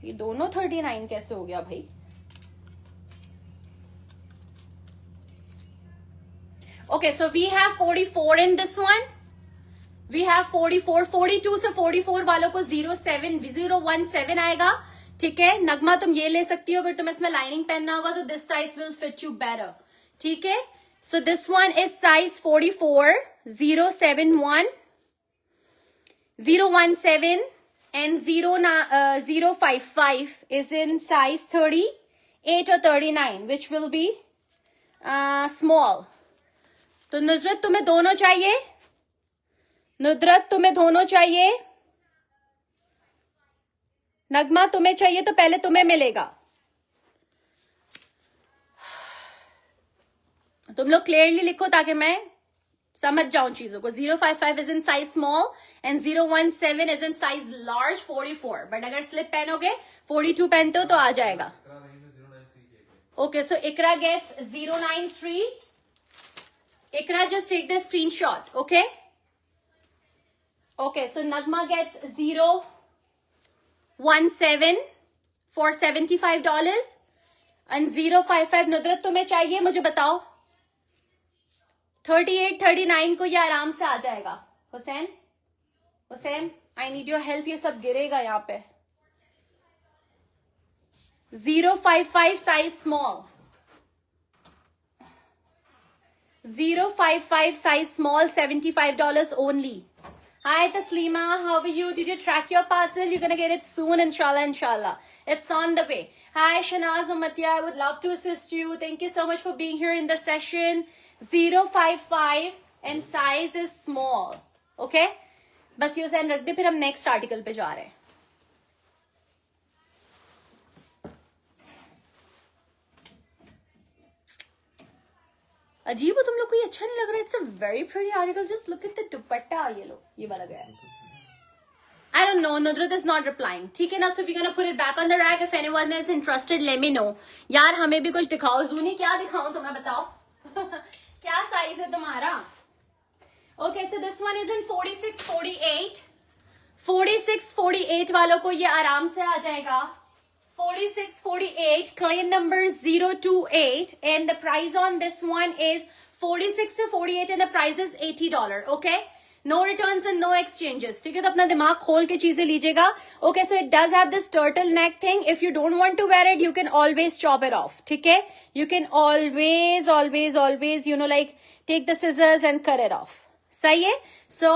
ये दोनों 39 कैसे हो गया भाई? Okay, so we have 44 in this one. We have 44. 42 से 44 वालों को 017 आएगा. ठीक है. नगमा, तुम ये ले सकती हो अगर तुम्हें इसमें लाइनिंग पहनना होगा तो this size will fit you better. ठीक है. So this one is size 44. 071, 017 and 055 is in size 38 or 39, which will be small. तो नुजरत, तुम्हें दोनों चाहिए? नुजरत, तुम्हें दोनों चाहिए? नगमा, तुम्हें चाहिए तो पहले तुम्हें मिलेगा. तुम लोग क्लियरली लिखो ताकि मैं समझ जाऊं चीजों को. 055 is in size small and 017 is in size large 44. But अगर स्लिप पहनोगे 42 पहनते हो तो आ जाएगा. Okay, so Iqra gets 093. Iqra, just take the screenshot. Okay. Okay, so नगमा गेट्स 017 for $75 and 055. नुदरत, तुम्हें चाहिए? मुझे बताओ. 38, 39 को ये आराम से आ जाएगा. Hussain, Hussain, I need your help. ये सब गिरेगा यहाँ पे. 055 size small. 055 size small, $75 only. Hi Taslima, how are you? Did you track your parcel? You're gonna get it soon, inshallah, inshallah. It's on the way. Hi Shanaz Umatia, I would love to assist you. Thank you so much for being here in the session. 055 and size is small. Okay? बस ये साइन रख दे, फिर हम नेक्स्ट आर्टिकल पे जा रहे हैं. अजीब हो तुम लोग को, ये अच्छा नहीं लग रहा है? It's a very pretty article, just look at the दुपट्टा। ये लो, ये वाला गया है। I don't know. Nudrat is not replying. ठीक है ना? So we're gonna put it back on the rack. If anyone is interested, let me know. यार हमें भी कुछ दिखाओ। जूनी क्या दिखाऊं तुम्हें, बताओ। क्या साइज है तुम्हारा? Okay, so this one is in 46-48. 46-48 वालों को ये आराम से आ जाएगा। 46-48, claim number 028, and the price on this one is 46-48, and the price is $80. Okay. No returns and no exchanges. ठीक है, तो अपना दिमाग खोल के चीजें लीजिएगा. Okay, so it does have this turtleneck thing. If you don't want to wear it, you can always chop it off. ठीक है, you can always, you know, like take the scissors and cut it off. सही है? So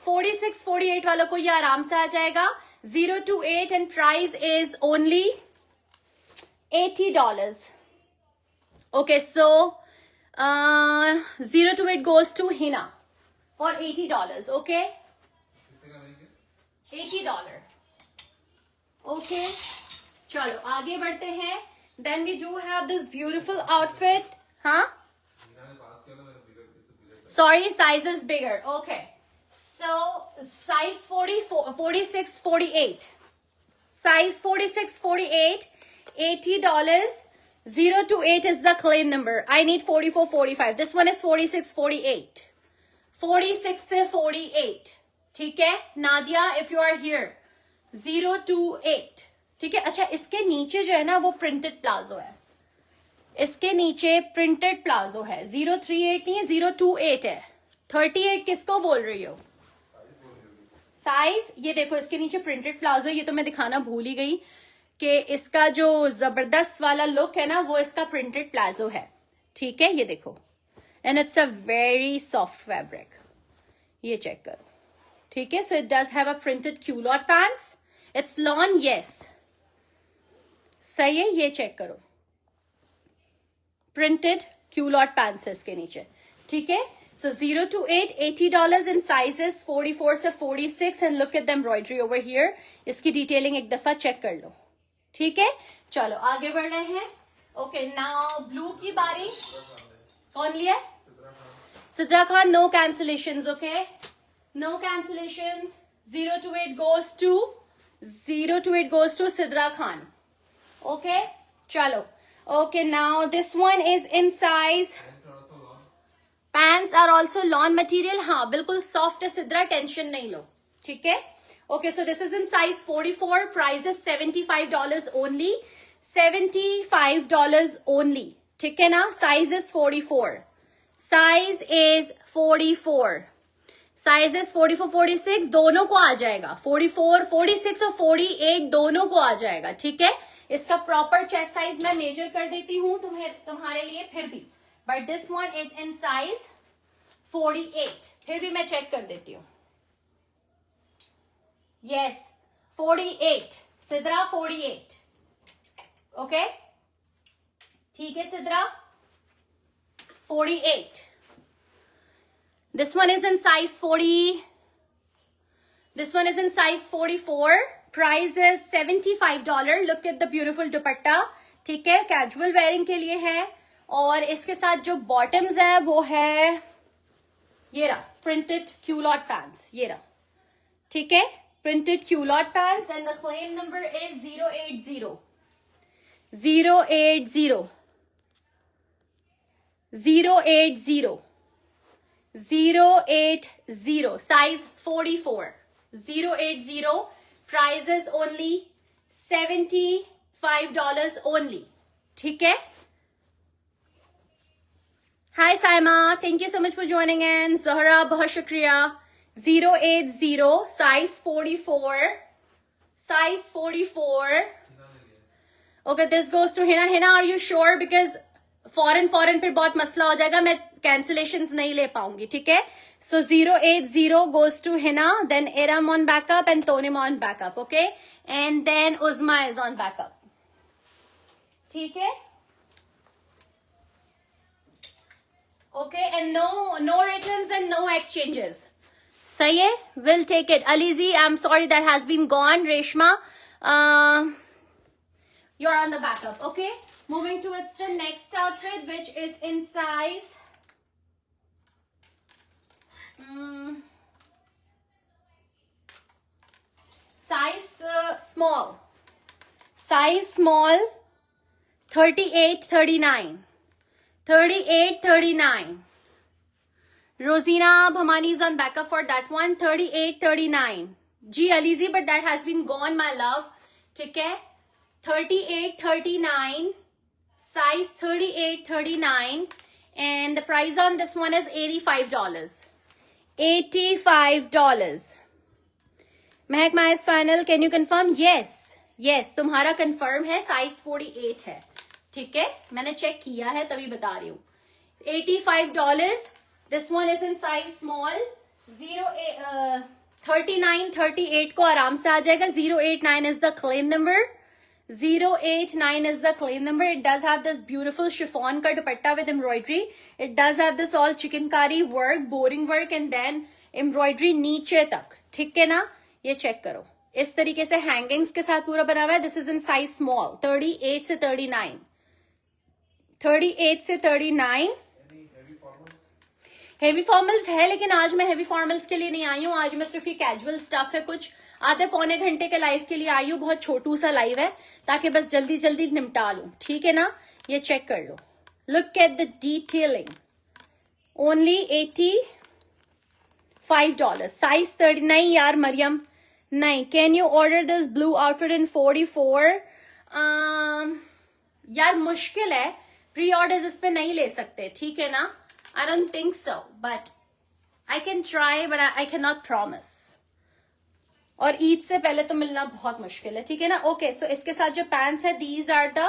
46-48 वालों को ये आराम से आ जाएगा. 028 and price is only $80. Okay, so 028 goes to Hina for $80. Okay, $80. Okay, चलो आगे बढ़ते हैं. Then we do have this beautiful outfit. हाँ? Sorry, size is bigger. Okay, so size 46-48. Size 46-48, $80. 028 is the claim number. I need 44-45. This one is 46-48. 46 से 48. ठीक है Nadia, if you are here. 028. ठीक है. अच्छा, इसके नीचे जो है ना वो प्रिंटेड प्लाजो है. इसके नीचे प्रिंटेड प्लाजो है. 038 नहीं है, 028 है. 38 किसको बोल रही हो? साइज ये देखो, इसके नीचे प्रिंटेड प्लाजो. ये तो मैं दिखाना भूल ही गई कि इसका जो जबरदस्त वाला लुक है ना वो इसका प्रिंटेड प्लाजो है. ठीक है, ये देखो. And it's a very soft fabric. ये चेक करो. ठीक है, so it does have a printed culotte pants. It's lawn, yes सही है. ये चेक करो, प्रिंटेड क्यूलॉट पैंट्स है इसके नीचे. ठीक है, सो 028, $80 इन साइजेस 44 से 46. And look at the embroidery over here. इसकी डिटेलिंग एक दफा चेक कर लो. ठीक है, चलो आगे बढ़ रहे हैं. ओके, नाउ ब्लू की बारी. कौन लिया? Sidra Khan. No cancellations. Okay, no cancellations. 028 goes to Sidra Khan. Okay, चलो. Okay, now this one is in size. Pants are also lawn material. हाँ बिल्कुल सॉफ्ट है सिद्रा, टेंशन नहीं लो. ठीक है. Okay, so this is in size 44. Price is $75 only. $75 only. ठीक है ना? Size is 44. Size is 44. Size is 44, 46 दोनों को आ जाएगा. 44, 46 और 48 दोनों को आ जाएगा. ठीक है. इसका प्रॉपर चेस्ट साइज मैं मेजर कर देती हूँ तुम्हारे लिए फिर भी. But this one is in size 48. फिर भी मैं चेक कर देती हूँ. Yes, 48. सिद्रा 48. Okay? ठीक है Sidra. 48. This one is in size 40. This one is in size 44. Price is $75. Look at the beautiful dupatta. ठीक है, कैजुअल वेयरिंग के लिए है. और इसके साथ जो बॉटम्स है वो है ये रहा, प्रिंटेड क्यूलॉट पैंट्स. ये रहा. ठीक है, printed culotte pants, and the claim number is 080. 080. 080. 080. Size 44. 080. Price is only $75 only. ठीक है. Hi Saima, thank you so much for joining in. Zahra, बहुत शुक्रिया. 080, size 44. Size 44. Okay, this goes to Hina. Hina, are you sure? Because foreign फिर बहुत मसला हो जाएगा, मैं cancellations नहीं ले पाऊंगी. ठीक है. So 080 goes to Hina, then Eram on backup and Tonim on backup. Okay, and then Uzma is on backup. ठीक है. Okay, and no returns and no exchanges. सही है, will take it. Alizi, I'm sorry that has been gone. Reshma, you're on the backup. Okay, moving towards the next outfit, which is in size Size small. Size small. 38-39. 38-39. Rosina Bhamani is on backup for that one. 38-39. G Alizi, but that has been gone, my love. ठीक है? 38-39. Size 38-39. And the price on this one is $85. $85. Mehak माइस final, can you confirm? Yes yes, तुम्हारा कंफर्म है, साइज 48 है. ठीक है, मैंने चेक किया है तभी बता रही हूँ. $85. This one is in size small. 39-38 को आराम से आ जाएगा. 089 is the claim number. 089 is the claim number. It does have this beautiful chiffon ka dupatta with embroidery. It does have this all chikankari work, boring work, and then embroidery नीचे तक. ठीक है ना? ये चेक करो. इस तरीके से हैंगिंग्स के साथ पूरा बना हुआ है. This is in size small. 38 से 39. 38 से 39. हेवी फॉर्मल्स है, लेकिन आज मैं हेवी फॉर्मल्स के लिए नहीं आई हूँ. आज मैं सिर्फ ये कैजुअल स्टफ है, कुछ आधे पौने घंटे के लाइव के लिए आई हूँ. बहुत छोटू सा लाइव है, ताकि बस जल्दी जल्दी निपटा लूं. ठीक है ना? ये चेक कर लो. Look at the detailing. Only $85. Size 30. नहीं यार मरियम, नहीं. Can you order this blue outfit in 44? यार मुश्किल है, प्री ऑर्डर्स इस पे नहीं ले सकते. ठीक है ना? I don't think so, but I can try, but I cannot promise. और ईद से पहले तो मिलना बहुत मुश्किल है. ठीक है ना? ओके, सो इसके साथ जो पैंट्स है, these are the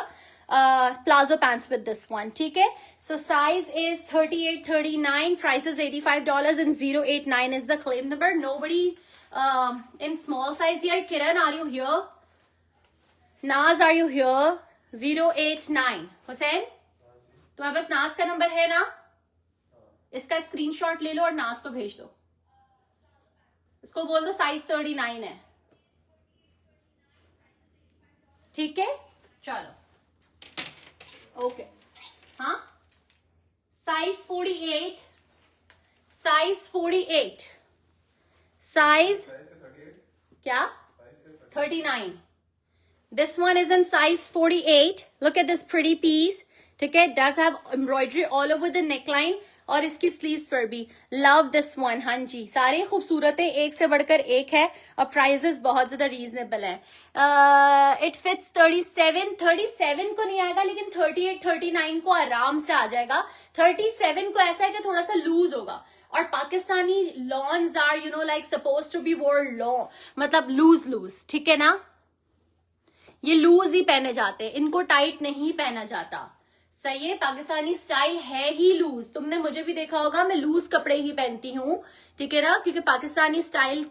palazzo pants with this one. ठीक है? So size is 38-39, price is $85, and 089 is the claim number. Nobody in small size here. Kiran, are you here? Naz, are you here? 089. Hussain, तुम्हारे पास नाज का नंबर है ना? इसका स्क्रीनशॉट ले लो और नाज को भेज दो. इसको बोल दो साइज 39 है. ठीक है, चलो. ओके, हाँ. साइज 48. साइज 48. साइज क्या? 39. This one is in size 48. Look at this pretty piece. ठीक है, does have embroidery all over the neckline और इसकी स्लीव्स पर भी. Love this one. हाँ जी, सारे खूबसूरत है, एक से बढ़कर एक है, और प्राइजेस बहुत ज्यादा रीजनेबल है. इट फिट्स 37 को नहीं आएगा, लेकिन 38-39 को आराम से आ जाएगा. 37 को ऐसा है कि थोड़ा सा लूज होगा, और Pakistani lawns are you know like suppose to be worn long, मतलब लूज. ठीक है ना? ये लूज ही पहने जाते हैं, इनको टाइट नहीं पहना जाता. सही है, पाकिस्तानी स्टाइल है ही लूज. तुमने मुझे भी देखा होगा, मैं लूज कपड़े ही पहनती हूँ. ठीक है ना? क्योंकि पाकिस्तानी स्टाइल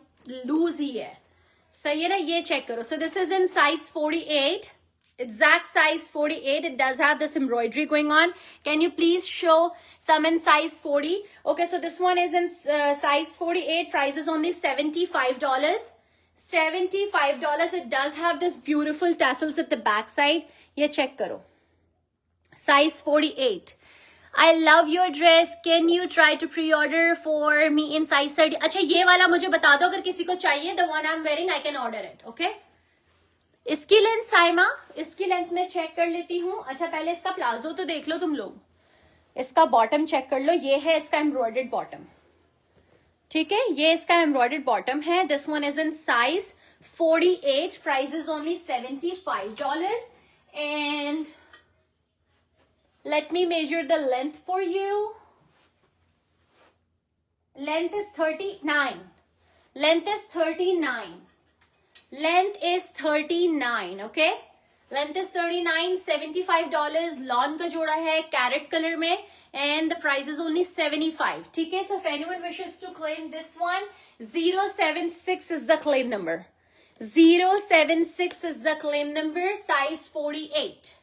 लूज ही है. सही है ना? ये चेक करो. सो this is in size 48, exact size 48. It does have this embroidery going on. Can you please show some in size 40? Okay, so this one is in size 48. Price is only $75. $75. It does have this beautiful tassels at the back side. ये चेक करो. Size 48. I love your dress. Can you try to pre-order for me in size 30? अच्छा, ये वाला मुझे बता दो अगर किसी को चाहिए. The one I'm wearing, I can order it. Okay? इसकी लेंथ साइमा, इसकी लेंथ में चेक कर लेती हूँ. अच्छा, पहले इसका प्लाजो तो देख लो तुम लोग. इसका बॉटम चेक कर लो. ये है इसका एम्ब्रॉयडर्ड बॉटम. ठीक है, ये इसका एम्ब्रॉयडर्ड बॉटम है. This one is in size 48. Price is only $75. And let me measure the length for you. Length is 39. Length is 39. Length is 39. Okay? Length is 39. $75. Lawn का जोड़ा है कैरेट कलर में, and the price is only 75. ठीक है? So if anyone wishes to claim this one, 076 is the claim number. 076 is the claim number. Size 48.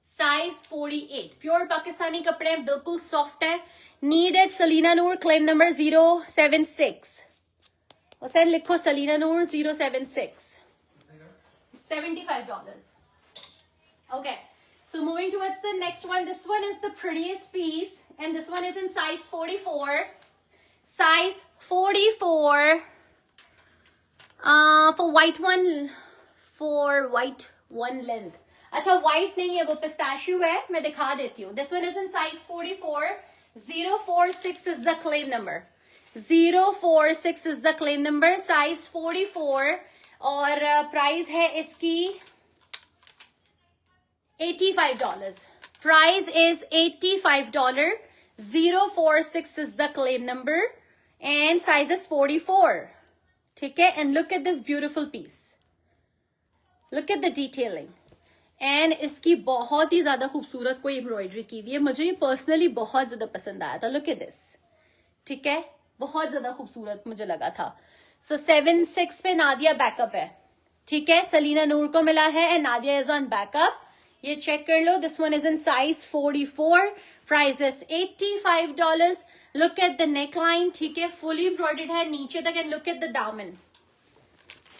Size 48. Pure Pakistani कपड़े हैं, बिल्कुल सॉफ्ट है. नीडेड सलीना नूर, क्लेम नंबर 076. हुसैन लिखो सलीना नूर 076. $75. Okay, so moving towards the next one. This one is the prettiest piece, and this one is in size 44. size 44 for white one length. अच्छा white नहीं है, वो pistachio है, मैं दिखा देती हूँ. This one is in size 44. 046 is the claim number. 046 is the claim number. Size 44 और प्राइस है इसकी $85. Price is $85. 046 is the claim number and size is 44. ठीक है, and look at this beautiful piece. Look at the detailing. And इसकी बहुत ही ज्यादा खूबसूरत कोई एम्ब्रॉयडरी की हुई है. मुझे ये पर्सनली बहुत ज्यादा पसंद आया था. Look at this. ठीक है, बहुत ज्यादा खूबसूरत मुझे लगा था. So 7-6 पे नादिया बैकअप है. ठीक है, सलीना नूर को मिला है and Nadia is on backup. ये चेक कर लो. This one is in size 44. Price is $85. Look at the neckline. ठीक है, fully embroidered है नीचे तक and look at the दामन.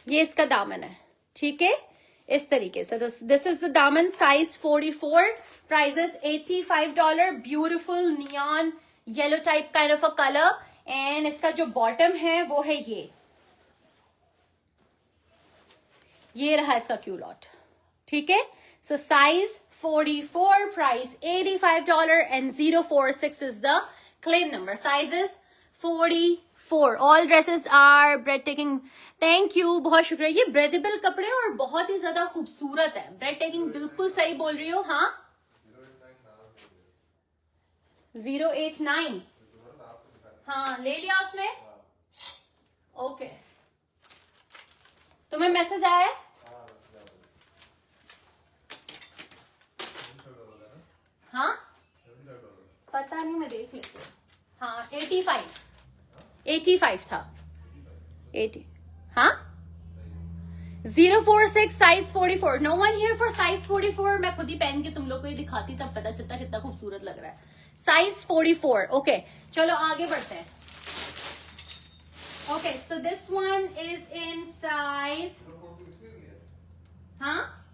ये इसका दामन है. ठीक है, इस तरीके से. This is the दामन, size 44. Price is $85. Beautiful neon yellow type kind of a color. And इसका जो bottom है वो है ये रहा इसका क्यूलॉट. ठीक है, so size 44, price $85 and 046 is the claim number. Size is 44. All dresses are breathtaking. Thank you, बहुत शुक्रिया. ये ब्रेथेबल कपड़े और बहुत ही ज्यादा खूबसूरत है. ब्रेथटेकिंग बिल्कुल सही बोल रही हो. हाँ, 089. हाँ, ले लिया उसने. ओके, तुम्हें मैसेज आया है? हाँ, पता नहीं, मैं देख लेती हूँ. हाँ, 85 था. 80. हाँ, 046 size 44. No one here for size 44. मैं खुद ही पहन के तुम लोग को ये दिखाती तब पता चलता कितना खूबसूरत लग रहा है. साइज 44. ओके, चलो आगे बढ़ते हैं. Okay, so this one is in size. हाँ,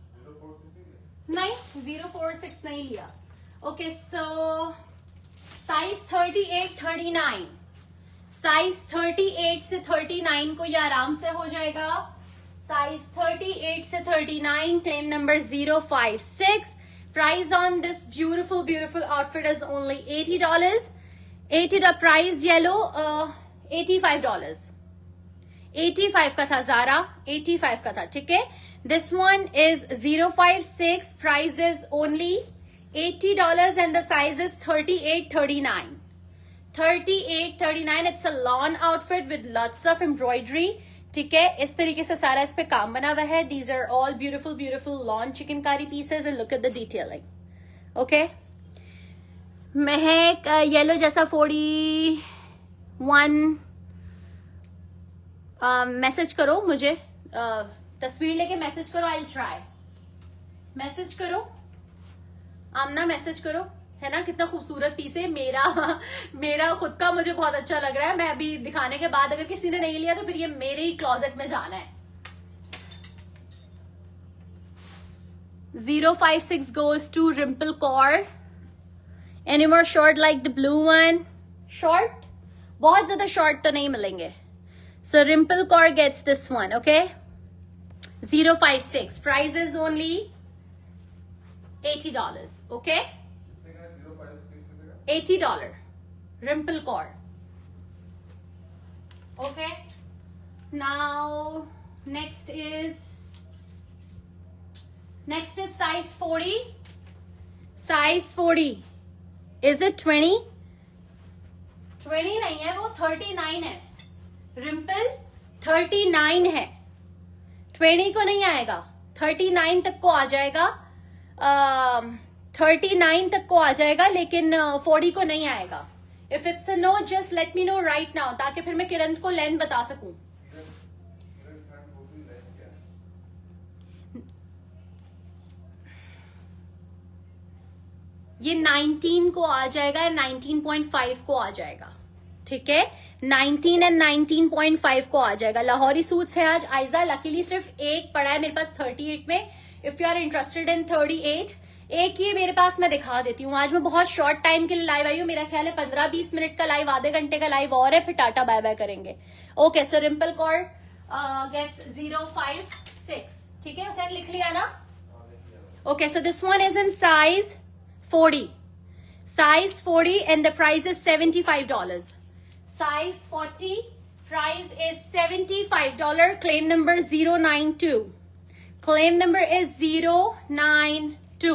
नहीं, 046 नहीं लिया. ओके, सो साइज 38-39. साइज 38 से 39 को ये आराम से हो जाएगा. साइज 38 से 39, claim number 056. Price on this beautiful outfit is only $80. $80 price. Yellow $85. 85 का था. ज़ारा 85 का था. ठीक है, this one is 056. Price is only $80 and the size is 38-39. 38-39. It's a lawn outfit with lots of embroidery. ठीक है, इस तरीके से सारा इस पे काम बना हुआ है. These are all beautiful lawn chickengari pieces and look at the detailing. Okay. Mahak yellow जैसा 41 मैसेज करो मुझे. तस्वीर लेके मैसेज करो. I'll try. मैसेज करो. आमना मैसेज करो. है ना, कितना खूबसूरत पीस है. मेरा खुद का मुझे बहुत अच्छा लग रहा है. मैं अभी दिखाने के बाद अगर किसी ने नहीं लिया तो फिर ये मेरे ही क्लोजेट में जाना है. 056 goes to Rimple Kaur. Any more short like the blue one? Short? बहुत ज्यादा short तो नहीं मिलेंगे. So Rimple Kaur gets this one. Okay, 056. Price is only $80. Okay, $80. Rimple Kaur. Okay, now next is size 40. Size 40. Is it 20? 20 नहीं है, वो 39 है. Rimple 39 है. 20 को नहीं आएगा. 39 तक को आ जाएगा. 39 तक को आ जाएगा, लेकिन 40 को नहीं आएगा. If it's a no, just let me know right now, ताकि फिर मैं किरण को लेंथ बता सकूं. ये 19 को आ जाएगा, 19.5 को आ जाएगा. ठीक है, 19 and 19.5 को आ जाएगा. लाहौरी सूट्स है आज आयजा. लकीली सिर्फ एक पड़ा है मेरे पास 38 में. If you are interested in 38, एक ये मेरे पास मैं दिखा देती हूँ। आज मैं बहुत शॉर्ट टाइम के लिए लाइव आई हूँ, मेरा ख्याल है 15-20 मिनट का लाइव, आधे घंटे का लाइव और है, फिर टाटा बाय बाय करेंगे। ओके, सो रिम्पल कौर गेट्स 056, ठीक है, सर लिख लिया ना? Okay, so this one is in size 40, size 40 and the price is $75. Size 40, price is $75. Claim number 092. Claim number is 092.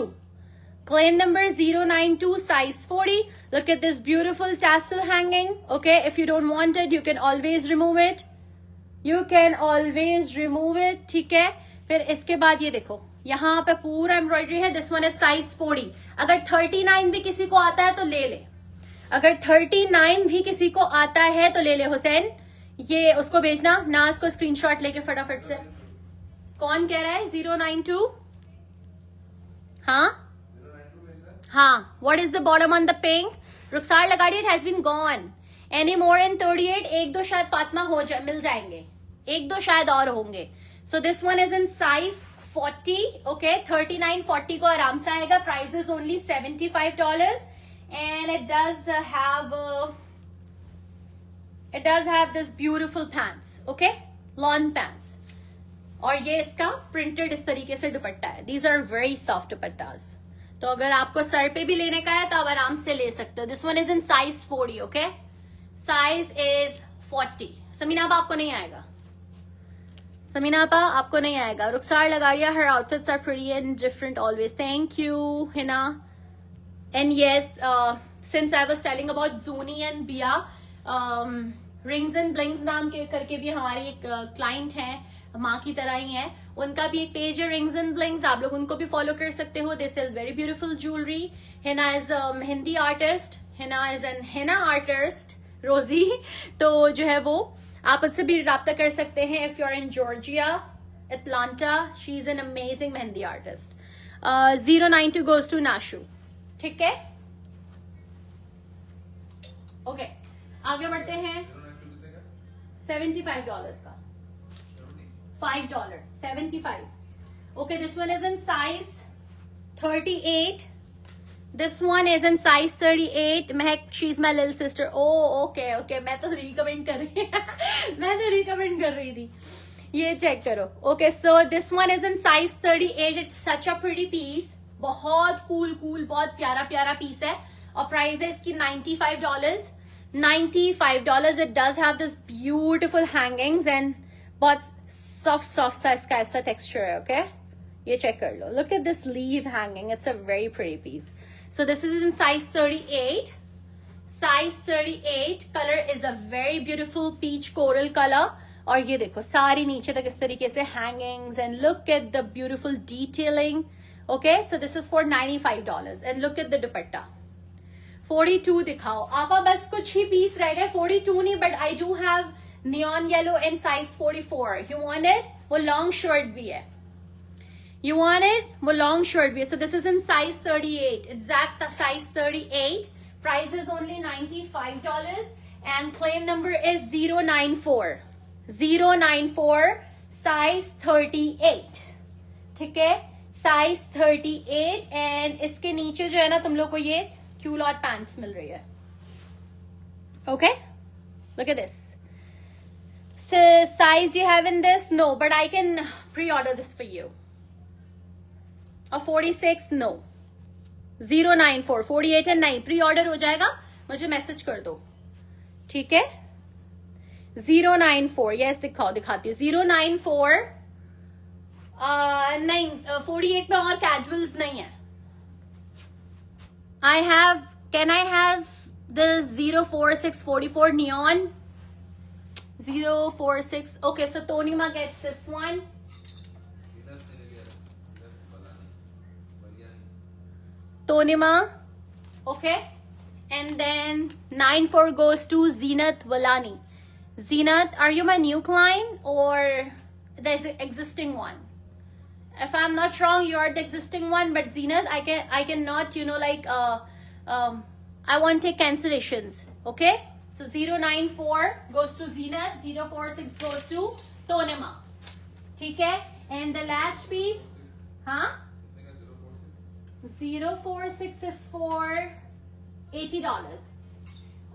Claim number 092, size 40. Look at this beautiful tassel hanging. Okay, if you don't want it, you can always remove it. You can always remove it. ठीक है, फिर इसके बाद ये देखो, यहाँ पे पूरा एम्ब्रॉयडरी है। This one is size 40। अगर 39 भी किसी को आता है तो ले ले, अगर 39 भी किसी को आता है तो ले ले। हुसैन, ये उसको भेजना, नाज को स्क्रीनशॉट लेके फटाफट से। कौन कह रहा है 092? हाँ हाँ, what is the bottom on the pink? Rukhsar लगाड़ी, it has been gone. Any more in 38? एक दो शायद फातिमा मिल जाएंगे, एक दो शायद और होंगे। सो this one is in size 40, okay, 39-40 को आराम से आएगा। Price is only $75 and it does have this beautiful pants, okay, lawn pants, और ये इसका प्रिंटेड इस तरीके से दुपट्टा है। These are very soft दुपट्टास, तो अगर आपको सर पे भी लेने का है तो आप आराम से ले सकते हो। This one is in size 40, okay, size is 40। Samina अब आपको नहीं आएगा, समीना आपा आपको नहीं आएगा। रुखसार लगाड़िया, her outfits are pretty and different always. Thank you, Hina. And yes, since I was telling about Zuni and Bia, Rings and Blings नाम के करके भी हमारी एक क्लाइंट हैं, माँ की तरह ही हैं, उनका भी एक पेज है Rings and Blings, आप लोग उनको भी फॉलो कर सकते हो। They sell very beautiful jewelry. Hina is a mehndi artist, Hina is an henna artist, रोजी, तो जो है वो आप उससे भी राब्ता कर सकते हैं। If you are in Georgia, Atlanta, she is an amazing mehndi artist. 092 goes to Nashu, ठीक है। ओके, आगे बढ़ते हैं। $75 का, $5, 75। Okay, this one is in size 38। This one is in size 38. Mehak, she's my little sister. Oh, okay, okay. मैं तो recommend कर रही मैं तो recommend कर रही थी। ये check करो। Okay, so this one is in size 38. It's such a pretty piece. बहुत cool, बहुत प्यारा piece है। और price है इसकी $95. $95. It does have this beautiful hangings and बहुत soft सा इसका ऐसा texture है, okay? ये check कर लो. Look at this leaf hanging. It's a very pretty piece. So this is in size 38. Size 38. Color is a very beautiful peach coral color. और ये देखो सारी नीचे तक इस तरीके से hangings and look at the beautiful detailing. Okay, so this is for $95 and look at the dupatta. 42 दिखाओ आपा, बस कुछ ही पीस रह गए। 42 नहीं, but I do have neon yellow in size 44. You want it? वो long shirt भी है। You want it? वो long shirt भी है। So this is in size 38. Exact size 38. Price is only $95 and claim number is 094. 094, size 38. ठीक है, size 38 and इसके नीचे जो है ना तुम लोग को ये culotte pants मिल रही है। Okay, look at this. So size you have in this? No, but I can pre-order this for you. और 46 no, 094, 48 and 9 प्री ऑर्डर हो जाएगा, मुझे मैसेज कर दो, ठीक है। 094, यस दिखाती हूँ। 094 नहीं, 48 में और कैजुअल्स नहीं है। Can I have the 046 44 neon? 046, okay, so Tonima gets this one. Tonima, okay, and then 94 goes to Zeenat Walani. Zeenat, are you my new client or there's an existing one? If I'm not wrong, you are the existing one, but Zeenat, I cannot, I won't take cancellations, okay? So 094 goes to Zeenat, 046 goes to Tonima, ठीक है? And the last piece, huh? 046 is for $80.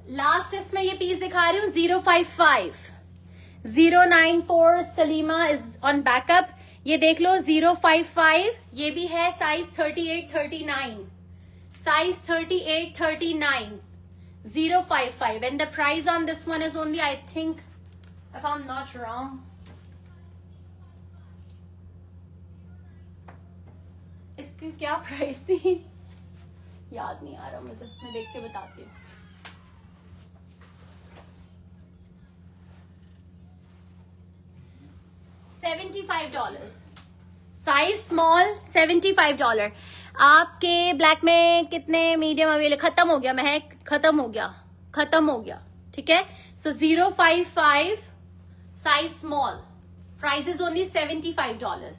Last इसमें ये पीस दिखा रही हूँ 055. 094 सलीमा इज ऑन बैकअप. ये देख लो 055. ये भी है size 38-39. Size 38-39. 055 and the price on this one is only, I think, if I'm not wrong, इसकी क्या प्राइस थी याद नहीं आ रहा मुझे, मैं देख के बताती हूँ. $75. Size small $75. आपके ब्लैक में कितने मीडियम अवेलेबल? खत्म हो गया महक, खत्म हो गया. ठीक है. सो 055 size small. Price is only $75.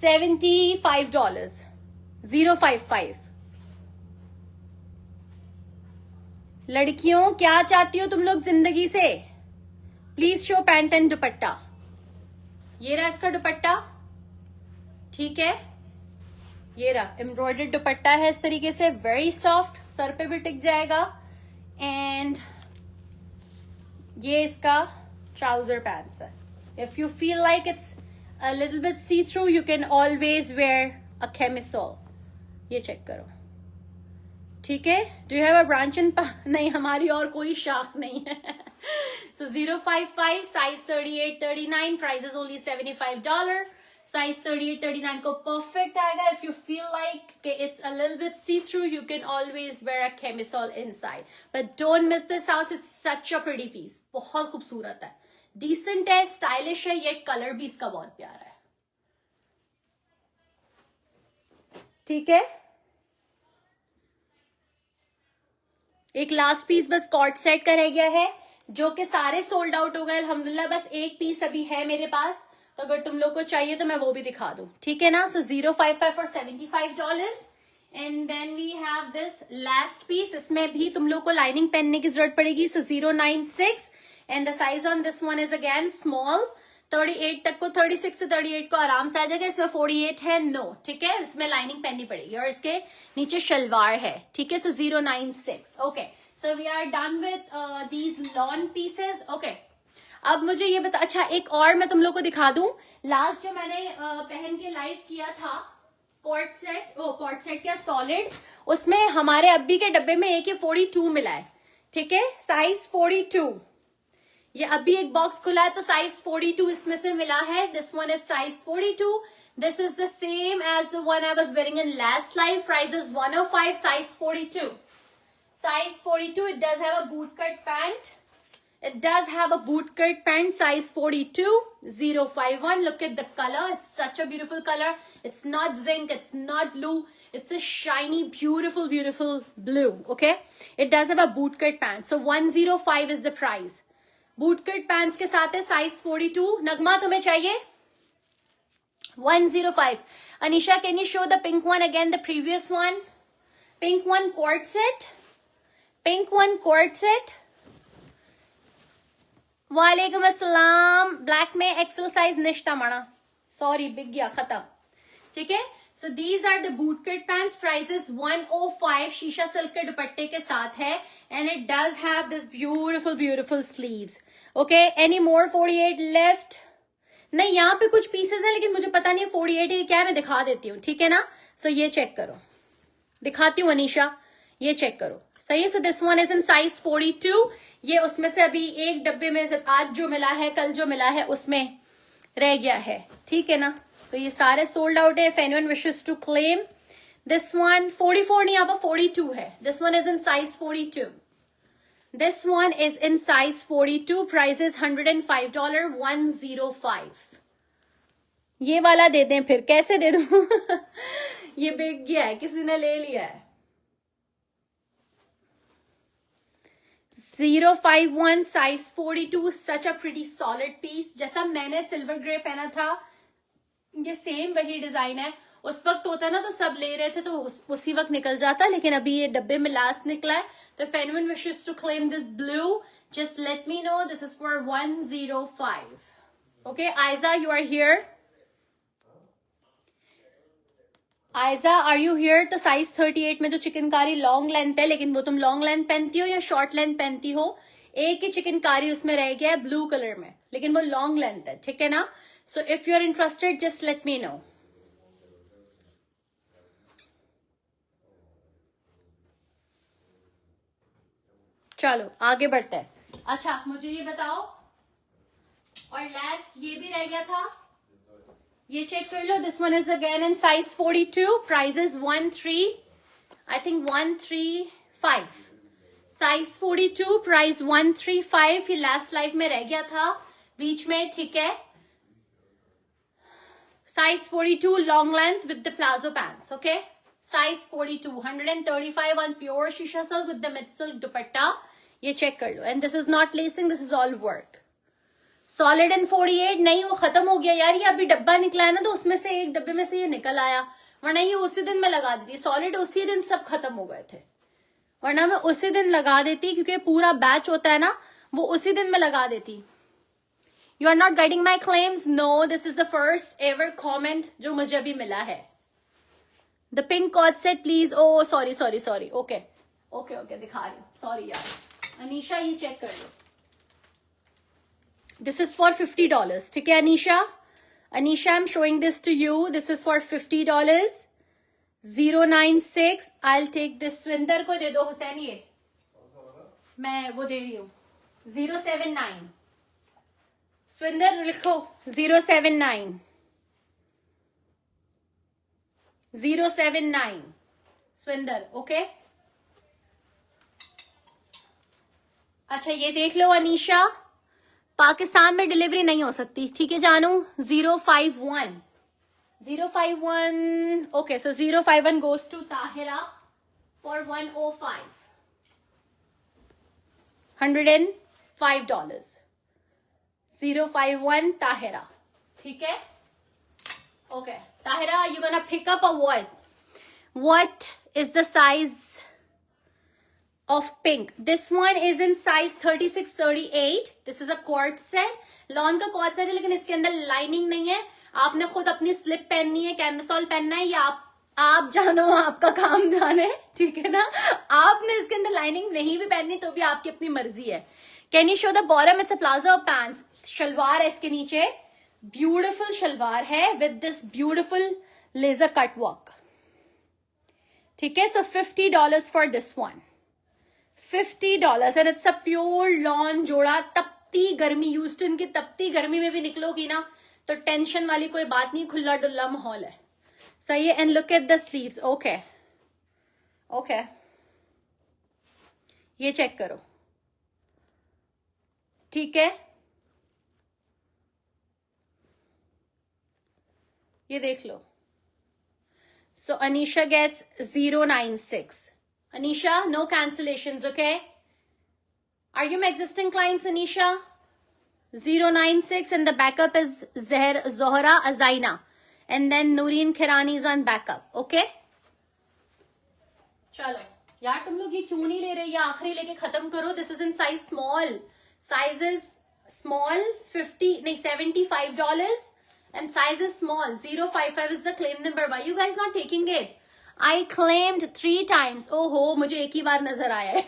$75. 055. लड़कियों क्या चाहती हो तुम लोग जिंदगी से? प्लीज शो पैंट एंड दुपट्टा. ये रहा इसका दुपट्टा. ठीक है. ये रहा एम्ब्रॉयडर्ड दुपट्टा है इस तरीके से, वेरी सॉफ्ट, सर पे भी टिक जाएगा. एंड ये इसका ट्राउजर पैंट्स है. If you feel like it's a little bit see through you can always wear a camisole. ये चेक करो. ठीक है. Do you have a branch in? नहीं, हमारी और कोई शाख नहीं है. So 055 size 38-39 price is only $75. Size 38-39 को perfect आएगा. If you feel like it's a little bit see-through, you can always wear a camisole inside. But don't miss this out. It's such a pretty piece. बहुत खूबसूरत है, decent है, stylish है, yet color भी इसका बहुत प्यारा है. ठीक है. एक लास्ट पीस बस कॉर्ड सेट का रह गया है, जो कि सारे सोल्ड आउट हो गए अल्हम्दुलिल्लाह. बस एक पीस अभी है मेरे पास, तो अगर तुम लोग को चाहिए तो मैं वो भी दिखा दूं. ठीक है ना. So 055 for $75. And then we have this last piece. इसमें भी तुम लोग को लाइनिंग पहनने की जरूरत पड़ेगी. सो 096 and the size on this one is again small. 38 तक को, 36 से 38 को आराम से आ जाएगा. इसमें 48 है नो. ठीक है. इसमें लाइनिंग पहननी पड़ेगी और इसके नीचे शलवार है. ठीक है. सो 096. Okay. So we are done with these lawn pieces. Okay. अब मुझे ये बता, अच्छा एक और मैं तुम लोग को दिखा दूं. लास्ट जो मैंने पहन के लाइव किया था कॉर्ड सेट क्या सॉलिड, उसमें हमारे अब्बी के डब्बे में एक 42 मिला है. ठीक है. साइज 42. ये अभी एक बॉक्स खुला है तो साइज 42 इसमें से मिला है. This one is size 42. This is the same as the one I was wearing in last live. Price is 105. Size 42. Size 42. It does have a boot cut pant. Size 42. 051. Look at the color. It's such a beautiful color. It's not zinc. It's not blue. It's a shiny, beautiful, beautiful blue. Okay. It does have a boot cut pant. So 105 is the price. Boot cut pants के साथ है size 42. नगमा तुम्हें चाहिए? 105. Anisha, can you show the pink one again? The previous one. Pink one cord set. Pink one cord set. वालेकुम अस्सलाम. ब्लैक में एक्सेल साइज निश्ता मना. सॉरी बिग गया, खत्म. ठीक है. So these are the boot cut pants. Price is 105. शीशा सिल्क के दुपट्टे के साथ है. And it does have this beautiful beautiful sleeves. Okay. Any more 48 left? नहीं, यहाँ पे कुछ पीसेस है लेकिन मुझे पता नहीं 48 है क्या है. मैं दिखा देती हूँ. ठीक है ना. सो ये चेक करो, दिखाती हूँ अनीशा. ये चेक करो. सही है. So this one is in size 42. ये उसमें से अभी एक डब्बे में आज जो मिला है, कल जो मिला है उसमें रह गया है. ठीक है ना. तो ये सारे सोल्ड आउट है. If anyone wishes to claim this one, 44 नहीं, यहाँ पर 42 है. This one is in size 42. This one is in size 42. Price is $105. 105. ये वाला दे दें फिर? कैसे दे दूं? ये बिक गया है, किसी ने ले लिया है. 051 size 42. such a pretty solid piece. जैसा मैंने सिल्वर ग्रे पहना था, ये सेम वही डिजाइन है. उस वक्त होता ना तो सब ले रहे थे तो उसी वक्त निकल जाता, लेकिन अभी ये डब्बे में लास्ट निकला है. तो if anyone wishes to claim this blue, just let me know. This is for 105. Okay, Aiza, you are here. Aiza are you here? तो साइज 38 में जो चिकनकारी लॉन्ग लेंथ है, लेकिन वो तुम लॉन्ग लेंथ पहनती हो या शॉर्ट लेंथ पहनती हो, एक ही चिकनकारी उसमें रह गया है ब्लू कलर में, लेकिन वो लॉन्ग लेंथ है, ठीक है ना? So if you are interested just let me know. चलो आगे बढ़ते हैं. अच्छा मुझे ये बताओ, और लास्ट ये भी रह गया था, ये चेक कर लो. This one is again in size 42, price is 135. Size 42, price 135. ये लास्ट लाइफ में रह गया था बीच में, ठीक है? Size 42 long length with the palazzo pants, okay? Size 42, 135 on pure शीशा silk with the mid silk dupatta. ये चेक कर लो. And this is not lacing, this is all work. Solid in 48 नहीं, वो खत्म हो गया यार. ये अभी डब्बा निकला है ना, तो उसमें से एक डब्बे में से ये निकल आया, वरना ये उसी दिन मैं लगा देती. सॉलिड उसी दिन सब खत्म हो गए थे, वरना मैं उसी दिन लगा देती, क्योंकि पूरा बैच होता है ना, वो उसी दिन मैं लगा देती. You are not getting my claims? No, this is the first ever comment जो मुझे अभी मिला है. The pink cord set please. Oh sorry sorry sorry. Okay okay okay, दिखा रही हूँ. सॉरी यार. अनीशा ये चेक कर लो. दिस इज फॉर $50, ठीक है Anisha? Anisha, I am showing this to you. This is for $50. 096. I will take this. Sundar को दे दो हुसैन, ये मैं वो दे रही हूँ. 079. सुंदर लिखो 079. 079 सुंदर, ओके? अच्छा ये देख लो अनीशा, पाकिस्तान में डिलीवरी नहीं हो सकती, ठीक है जानू? 051. Okay, so 051 goes to Tahira for 105. $105. 051 Tahira, ठीक है? Okay Tahira, you gonna pick up a what? What is the size of pink? This one is in size 36-38. This is a cord set. Lawn का कॉर्ड सेट है, लेकिन इसके अंदर लाइनिंग नहीं है. आपने खुद अपनी स्लिप पहननी है, कैमिसोल पहनना है, या आप जानो, आपका काम जाने, ठीक है ना? आपने इसके अंदर लाइनिंग नहीं भी पहननी तो भी आपकी अपनी मर्जी है. Can you show the bottom? It's a palazzo pants. Salwar है इसके नीचे, ब्यूटिफुल शलवार है with this beautiful laser cut work, ठीक है? So $50 for this one. $50 and it's a pure lawn जोड़ा. तपती गर्मी, ह्यूस्टन की तपती गर्मी में भी निकलोगी ना तो टेंशन वाली कोई बात नहीं, खुला डुल्ला माहौल है. सही है. And look at the sleeves. Okay okay, ये चेक करो, ठीक है? ये देख लो. सो Anisha gets 096. Anisha, no cancellations, okay? Are you my existing clients, Anisha? 096 and the backup is Zohra Azaina. And then Noreen Khirani is on backup, okay? चलो यार, तुम लोग ये क्यों नहीं ले रहे? ये आखिरी लेके खत्म करो. This is in size small. Size is small, $75 and size is small. 055 is the claim number. Why you guys not taking it? I claimed 3 times. ओहो, मुझे एक ही बार नजर आया है.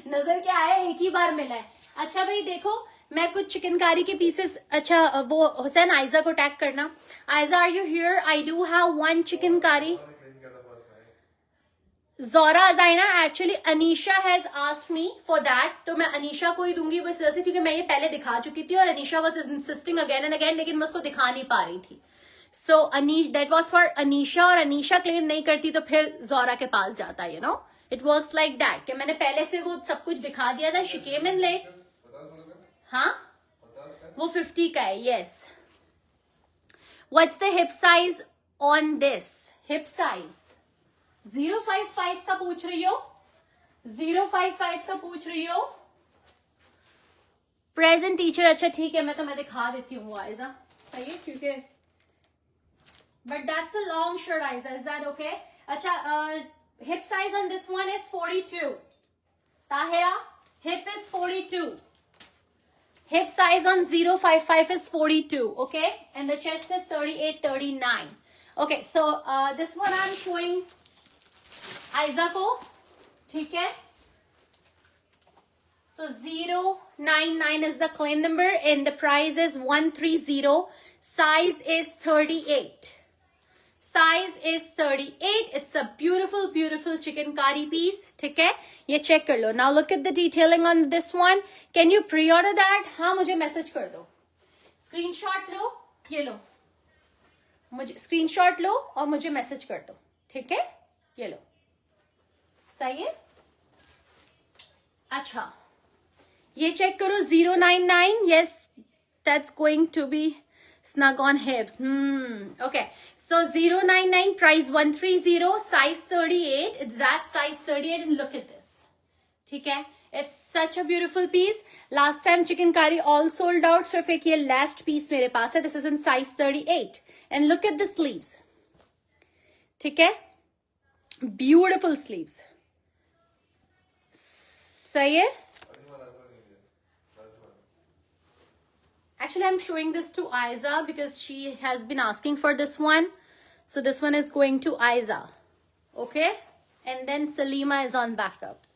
नजर क्या आया? एक ही बार मिला है. अच्छा भाई देखो, मैं कुछ चिकनकारी के पीसेस. अच्छा वो हुसैन आयजा को टैग करना. Aiza, are you here? I do have 1 chikankari. Zora Azaina, actually Anisha has asked me for that, तो मैं अनीशा को ही दूंगी इस वजह से, क्योंकि मैं ये पहले दिखा चुकी थी और Anisha was insisting again and again, लेकिन मैं उसको दिखा नहीं पा रही थी. So that was for Anisha, और अनीशा क्लेम नहीं करती तो फिर जोरा के पास जाता है. You know, it works like that कि मैंने पहले से वो सब कुछ दिखा दिया था. She came in late. हाँ, वो 50 का है. Yes. What's the hip size on this? Hip size 055 का पूछ रही हो? 055 का पूछ रही हो? Present teacher. अच्छा ठीक है, मैं तुम्हें दिखा देती हूँ आयजा, सही है? क्योंकि but that's a long shirt, Aiza. Is that okay? Acha, hip size on this one is 42. Tahira, hip is 42. Hip size on 055 is 42, okay? And the chest is 38, 39. Okay so this one I am showing Aiza को, ठीक है. So 099 is the claim number and the price is 130. Size is 38. Size is 38. It's a beautiful, beautiful chikankari piece. ठीक है, ये check कर लो. Now look at the detailing on this one. Can you pre-order that? हाँ, मुझे message कर दो. Screenshot लो, ये लो. मुझे screenshot लो और मुझे message कर दो. ठीक है, ये लो. सही है. अच्छा, ये चेक करो 099. Yes, that's going to be snug on hips. Okay, so 099, price 130, size 38, exact size 38, and look at this. ठीक है, it's such a beautiful piece. Last time chicknkari all sold out. सिर्फ एक ये last piece मेरे पास है. This is in size 38, and look at the sleeves. ठीक है, beautiful sleeves. सही है. Actually, I'm showing this to Aiza because she has been asking for this one. So this one is going to Aiza. Okay? And then Salima is on backup.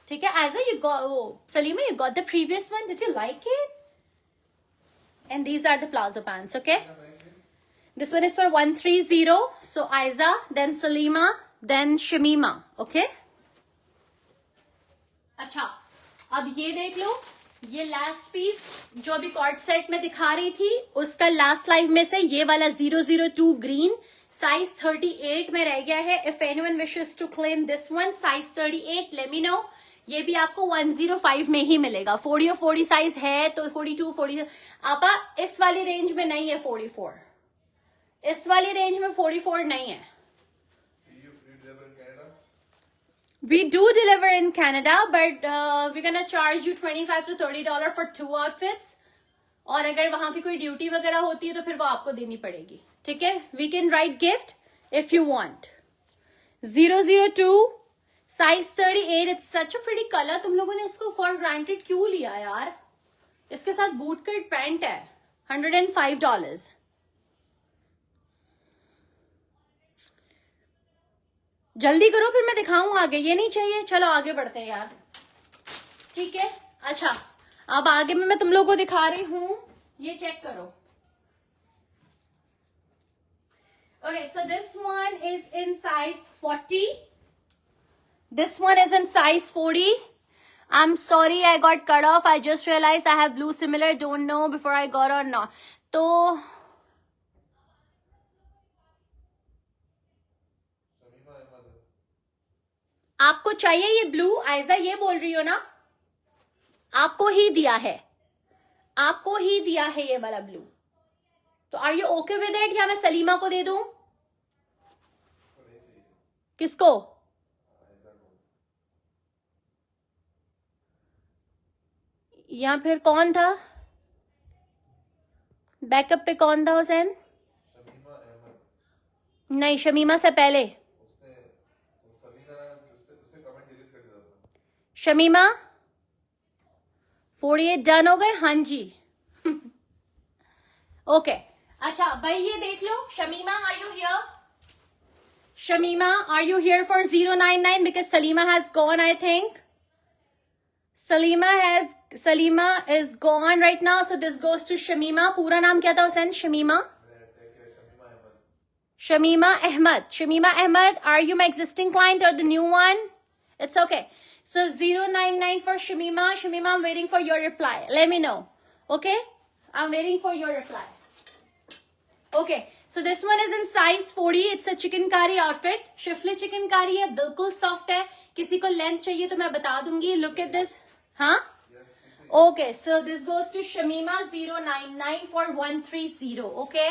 ठीक है, Aiza, you got, oh, Salima, you got the previous one. Did you like it? And these are the plazo pants, okay? This one is for 130. So Aiza, then Salima, then Shamima. Okay? अच्छा, अब ये देख लो. ये लास्ट पीस जो अभी कॉर्ड सेट में दिखा रही थी, उसका लास्ट लाइव में से ये वाला 002 ग्रीन साइज 38 में रह गया है. If anyone wishes to claim this one size 38, let me know. ये भी आपको 105 में ही मिलेगा. 40 और 40 साइज है तो 42, 40 आपा इस वाली रेंज में नहीं है. 44 इस वाली रेंज में 44 नहीं है. We do deliver in Canada, but we're gonna charge you $25 to $30 for 2 outfits. और अगर वहां की कोई ड्यूटी वगैरह होती है तो फिर वो आपको देनी पड़ेगी. ठीक है, we can write gift if you want. 002 size 38. It's such a pretty color. तुम लोगों ने इसको for granted क्यों लिया यार? इसके साथ बूट कट पैंट है. $105. जल्दी करो फिर मैं दिखाऊं आगे. ये नहीं चाहिए. चलो आगे बढ़ते हैं यार. ठीक है, अच्छा, अब आगे में मैं तुम लोगों को दिखा रही हूं. ये चेक करो. Okay, so this one is in size 40. This one is in size 40. I'm sorry I got cut off. I just realized I have blue similar. Don't know before I got or not. तो आपको चाहिए ये ब्लू. आयजा ये बोल रही हो ना, आपको ही दिया है. आपको ही दिया है ये वाला ब्लू. तो are you okay with it या मैं सलीमा को दे दूं? किसको? या फिर कौन था बैकअप पे? कौन था हुसैन? नहीं, शमीमा से पहले. शमीमा 48 डन हो गए. हाँ जी. ओके, अच्छा भाई ये देख लो. Shamima, are you here? Shamima, are you here for 099? Because Salima has gone, I think. Salima is gone right now, so this goes to Shamima. पूरा नाम क्या था Hussain? Shamima. Shamima Ahmed. Shamima Ahmed, are you my existing client or the new one? It's okay. So 099 for Shamima. Shamima, I'm waiting for your reply. Let me know. Okay? I'm waiting for your reply. Okay. So this one is in size 40. It's a chicknkari outfit. Shifle chicknkari है, बिल्कुल soft है. किसी को लेंथ चाहिए तो मैं बता दूंगी. Look at this. हाँ? Okay. So this goes to Shamima 099 for 130. Okay?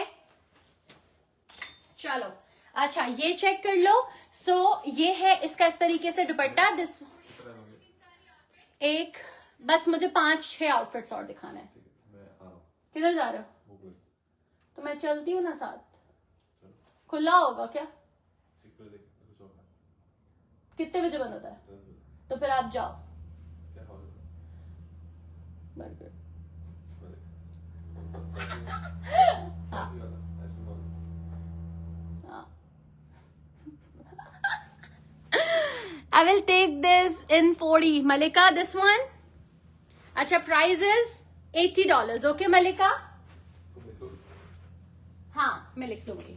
चलो, अच्छा ये चेक कर लो. सो ये है इसका इस तरीके से दुपट्टा. दिस एक बस मुझे 5-6 आउटफिट्स और दिखाना है. किधर जा रहे हो? तो मैं चलती हूँ ना साथ. खुला होगा क्या? कितने बजे बंद होता है? तो फिर आप जाओ. Burger. I will take this in 40. Malika, this one? अच्छा, price is $80. Okay, Malika? हाँ, मैं लिख लूंगी.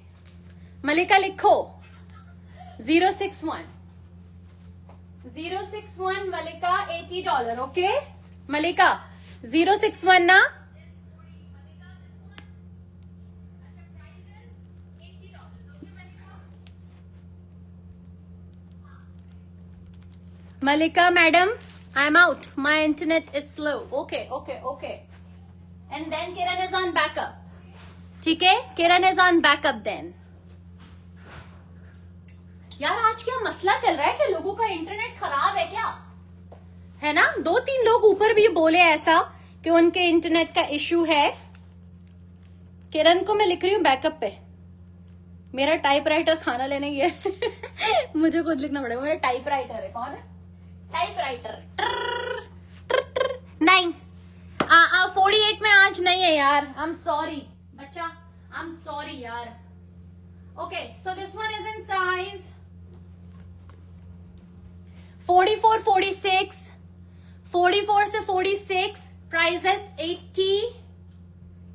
Malika लिखो. 061. 061 Malika, $80. Okay? Malika, 061 ना? Malika madam, I'm out. My internet is slow. Okay. And then Kiran is on backup. ठीक है? Kiran is on backup then. यार आज क्या मसला चल रहा है कि लोगों का इंटरनेट खराब है क्या? है ना? 2-3 लोग ऊपर भी बोले ऐसा कि उनके इंटरनेट का इश्यू है. किरण को मैं लिख रही हूँ बैकअप पे. मेरा टाइपराइटर खाना लेने गया. मुझे खुद लिखना पड़ेगा. मेरा टाइपराइटर है. कौन है? टाइपराइटर. नहीं 48 में आज नहीं है यार. आई एम सॉरी बच्चा. आई एम सॉरी यार. Okay, so this one is in size 44-46. 44 से 46. Price is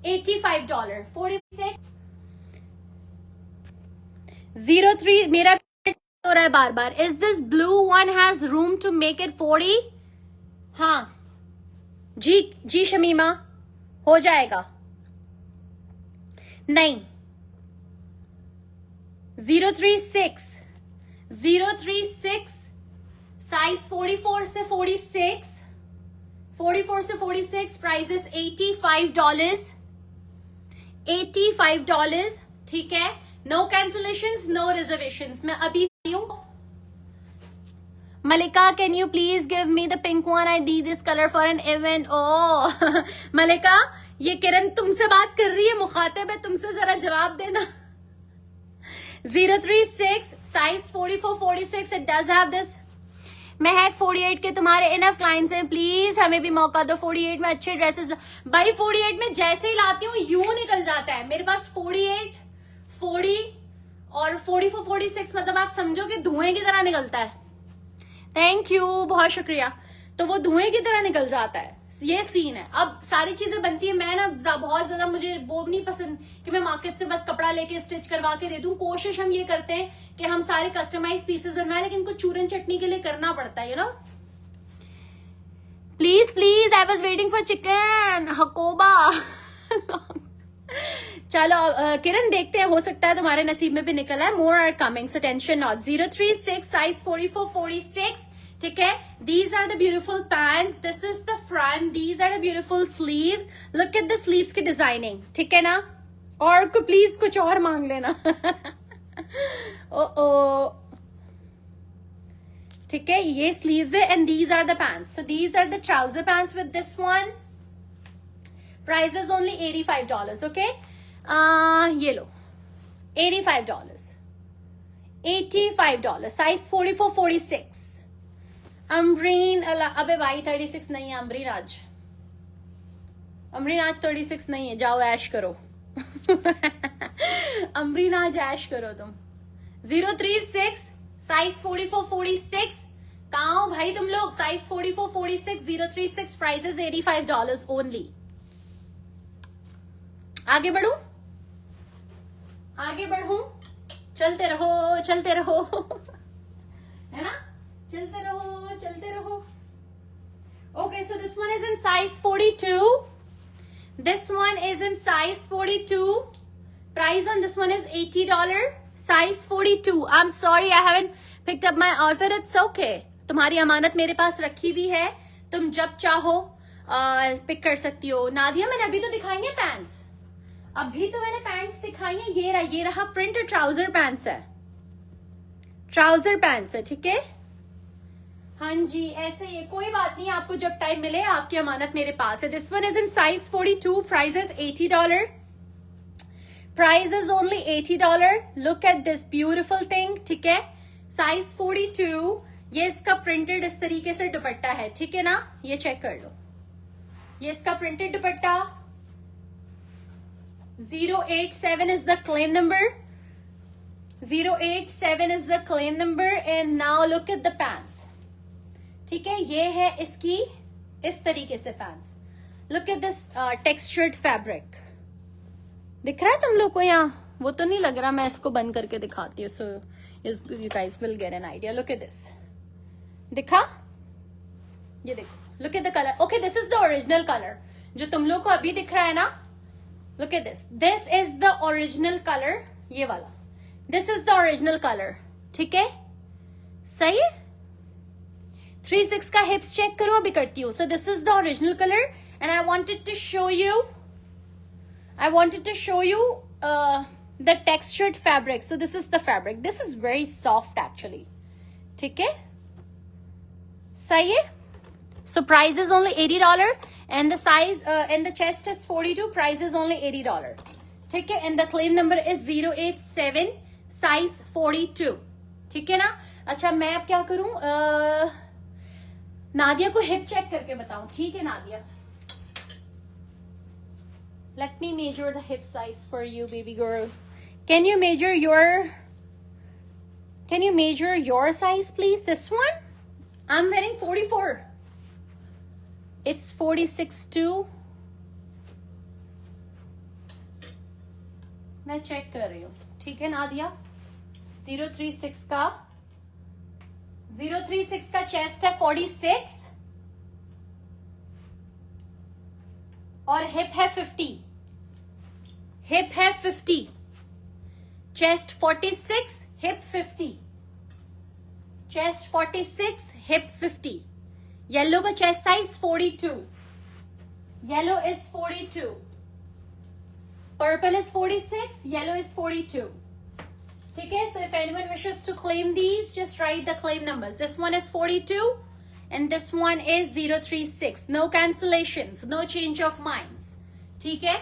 $85. 46 03. मेरा हो रहा है बार बार. Is this blue one has room to make it 40? हाँ जी शमीमा, हो जाएगा. नहीं 036 साइज 44 से 46. 44 से 46. Price is $85. $85. ठीक है. No cancellations, no reservations. मैं अभी Malika, can you please give me the pink one? I need this color for an event. Oh, Malika, ये किरण तुमसे बात कर रही है, मुखातिब है, तुमसे जरा जवाब देना. 036 size 44-46. It does have this. महक 48 के तुम्हारे इनफ क्लाइंट्स हैं. प्लीज हमें भी मौका दो. 48 में अच्छे ड्रेसेस. भाई 48 में जैसे ही लाती हूँ यूं निकल जाता है मेरे पास. 48, 40 और 44-46 मतलब आप समझो कि धुएं की तरह निकलता है. थैंक यू, बहुत शुक्रिया. तो वो धुएं की तरह निकल जाता है. ये सीन है. अब सारी चीजें बनती है. मैं ना बहुत ज्यादा, मुझे वो नहीं पसंद कि मैं मार्केट से बस कपड़ा लेके स्टिच करवा के दे दूं. कोशिश हम ये करते हैं कि हम सारे कस्टमाइज पीसेस बनवाएं, लेकिन कुछ चूरन चटनी के लिए करना पड़ता है, you know. Please I was waiting for chicken Hakoba. चलो किरण देखते हैं, हो सकता है तुम्हारे नसीब में भी निकला है. More are coming, so tension not. 036 size 44-46. ठीक है. These are the beautiful pants. This is the front. These are the beautiful sleeves. Look at the sleeves की डिजाइनिंग. ठीक है ना. और को प्लीज कुछ और मांग लेना. ओ ठीक है. ये स्लीव्स है and these are the pants. So these are the trouser pants with this one. Price is only $85. Okay. ये लो $85. $85. साइज 44-46. अम्ब्रीन. अबे भाई 36 नहीं है अम्ब्रीन आज. अम्ब्रीन आज 36 नहीं है. जाओ ऐश करो. अम्ब्रीन आज ऐश करो तुम. 036 साइज 44-46. कहाँ हो भाई तुम लोग? साइज 44-46. 036. Price is $85 only. आगे बढ़ू. चलते रहो है ना. चलते रहो. Okay, so this one is in size 42. This one is in size 42. Price on this one is $80. Size 42. I'm sorry I haven't picked up my outfit. It's okay. तुम्हारी अमानत मेरे पास रखी हुई है. तुम जब चाहो पिक कर सकती हो. नादिया मैंने अभी तो दिखाई है पैंट्स. अभी तो मैंने पैंट्स दिखाई है. ये रहा प्रिंट ट्राउजर पैंट्स है. ठीक है. हाँ जी ऐसे ही. कोई बात नहीं, आपको जब टाइम मिले, आपकी अमानत मेरे पास है. This one is in size 42. Price is $80. Price is only $80. Look at this beautiful thing. ठीक है. साइज 42. ये इसका प्रिंटेड इस तरीके से दुपट्टा है. ठीक है ना. ये चेक कर लो. ये इसका printed dupatta. 087 is the claim number. 087 is the claim number. And now look at the pants. ठीक है, ये है इसकी इस तरीके से pants. Look at this textured fabric. दिख रहा है तुम लोग को यहाँ? वो तो नहीं लग रहा, मैं इसको बंद करके दिखाती हूँ, so you guys will get an idea. Look at this. दिखा? ये देखो, look at the colour. Okay, this is the original colour जो तुम लोग को अभी दिख रहा है ना. Look at this. This is the original colour. ये वाला, this is the original colour. ठीक है, सही है. 3/6 का हिप्स चेक करो, अभी करती हूँ. So this is the original colour and I wanted to show you the textured fabric. So this is the fabric. This is very soft actually. ठीक है, सही है. So price is only $80 and the size and the chest is 42. Price is only $80. ठीक है, and the claim number is 087 size 42. ठीक है ना. अच्छा, मैं अब क्या करूं, नादिया को हिप चेक करके बताऊं. ठीक है Nadia, let me measure the hip size for you, baby girl. Can you measure your size please? This one, I'm wearing 44. It's 46 too. मैं चेक कर रही हूँ. ठीक है नादिया, 036 का चेस्ट है 46 और हिप है 50. हिप है 50, chest 46, hip 50. Chest 46, hip 50. Yellow का chest size 42. Yellow is 42. Purple is 46, yellow is 42. ठीक है, so if anyone wishes to claim these, just write the claim numbers. This one is 42 and this one is 036. No cancellations, no change of minds. ठीक है.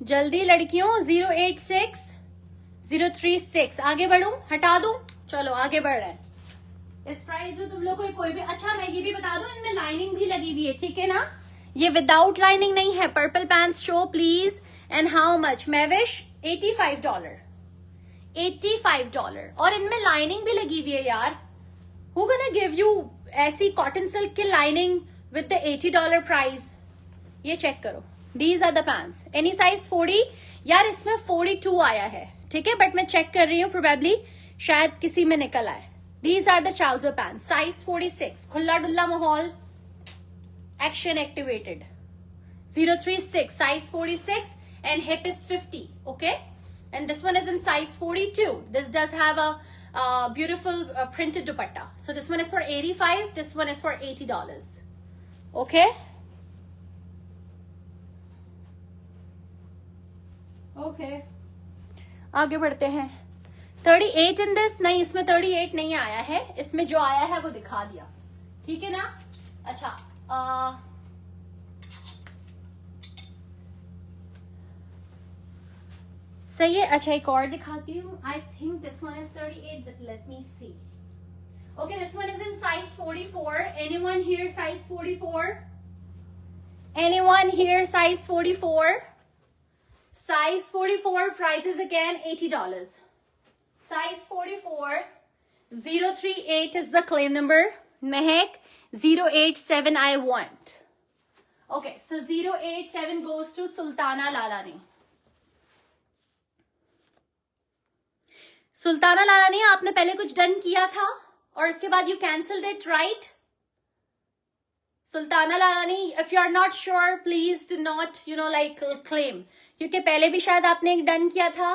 जल्दी लड़कियों, 086 036. आगे बढ़ूं, हटा दूं? चलो आगे बढ़ रहे हैं. इस प्राइस में तुम लोग को कोई भी. अच्छा, मैं ये भी बता दूं, इनमें लाइनिंग भी लगी हुई है. ठीक है ना, ये विदाउट लाइनिंग नहीं है. Purple pants show please. And how much Mavish? $85. $85 और इनमें लाइनिंग भी लगी हुई है यार. हु गोना गिव यू ऐसी कॉटन सिल्क की लाइनिंग विद द $80 प्राइस? ये चेक करो. These are the pants. Any size 40? यार इसमें 42 आया है. ठीक है, बट मैं चेक कर रही हूँ, प्रोबेबली शायद किसी में निकल आए. These are the trouser pants. Size 46. खुला डुल्ला माहौल. Action activated. 036. Size 46 and hip is 50. Okay, and this one is in size 42. This does have a beautiful printed dupatta. So this one is for 85. This one is for $80. Okay. Okay, आगे बढ़ते हैं. 38 इन दिस. नहीं, इसमें 38 नहीं आया है. इसमें जो आया है वो दिखा दिया. ठीक है ना. अच्छा, सही है. अच्छा, एक और दिखाती हूँ. I think this one is 38 but let me see. Okay, this one is in size 44. Anyone here size 44? Anyone here size 44? Size 44, price is again $80. Size 44, 038 is the claim number. Mehek, 087 I want. Okay, so 087 goes to Sultana Lalani. Sultana Lalani, आपने पहले कुछ डन किया था और उसके बाद you cancelled it, right? Sultana Lalani, if you are not sure, please do not, claim. क्योंकि पहले भी शायद आपने एक डन किया था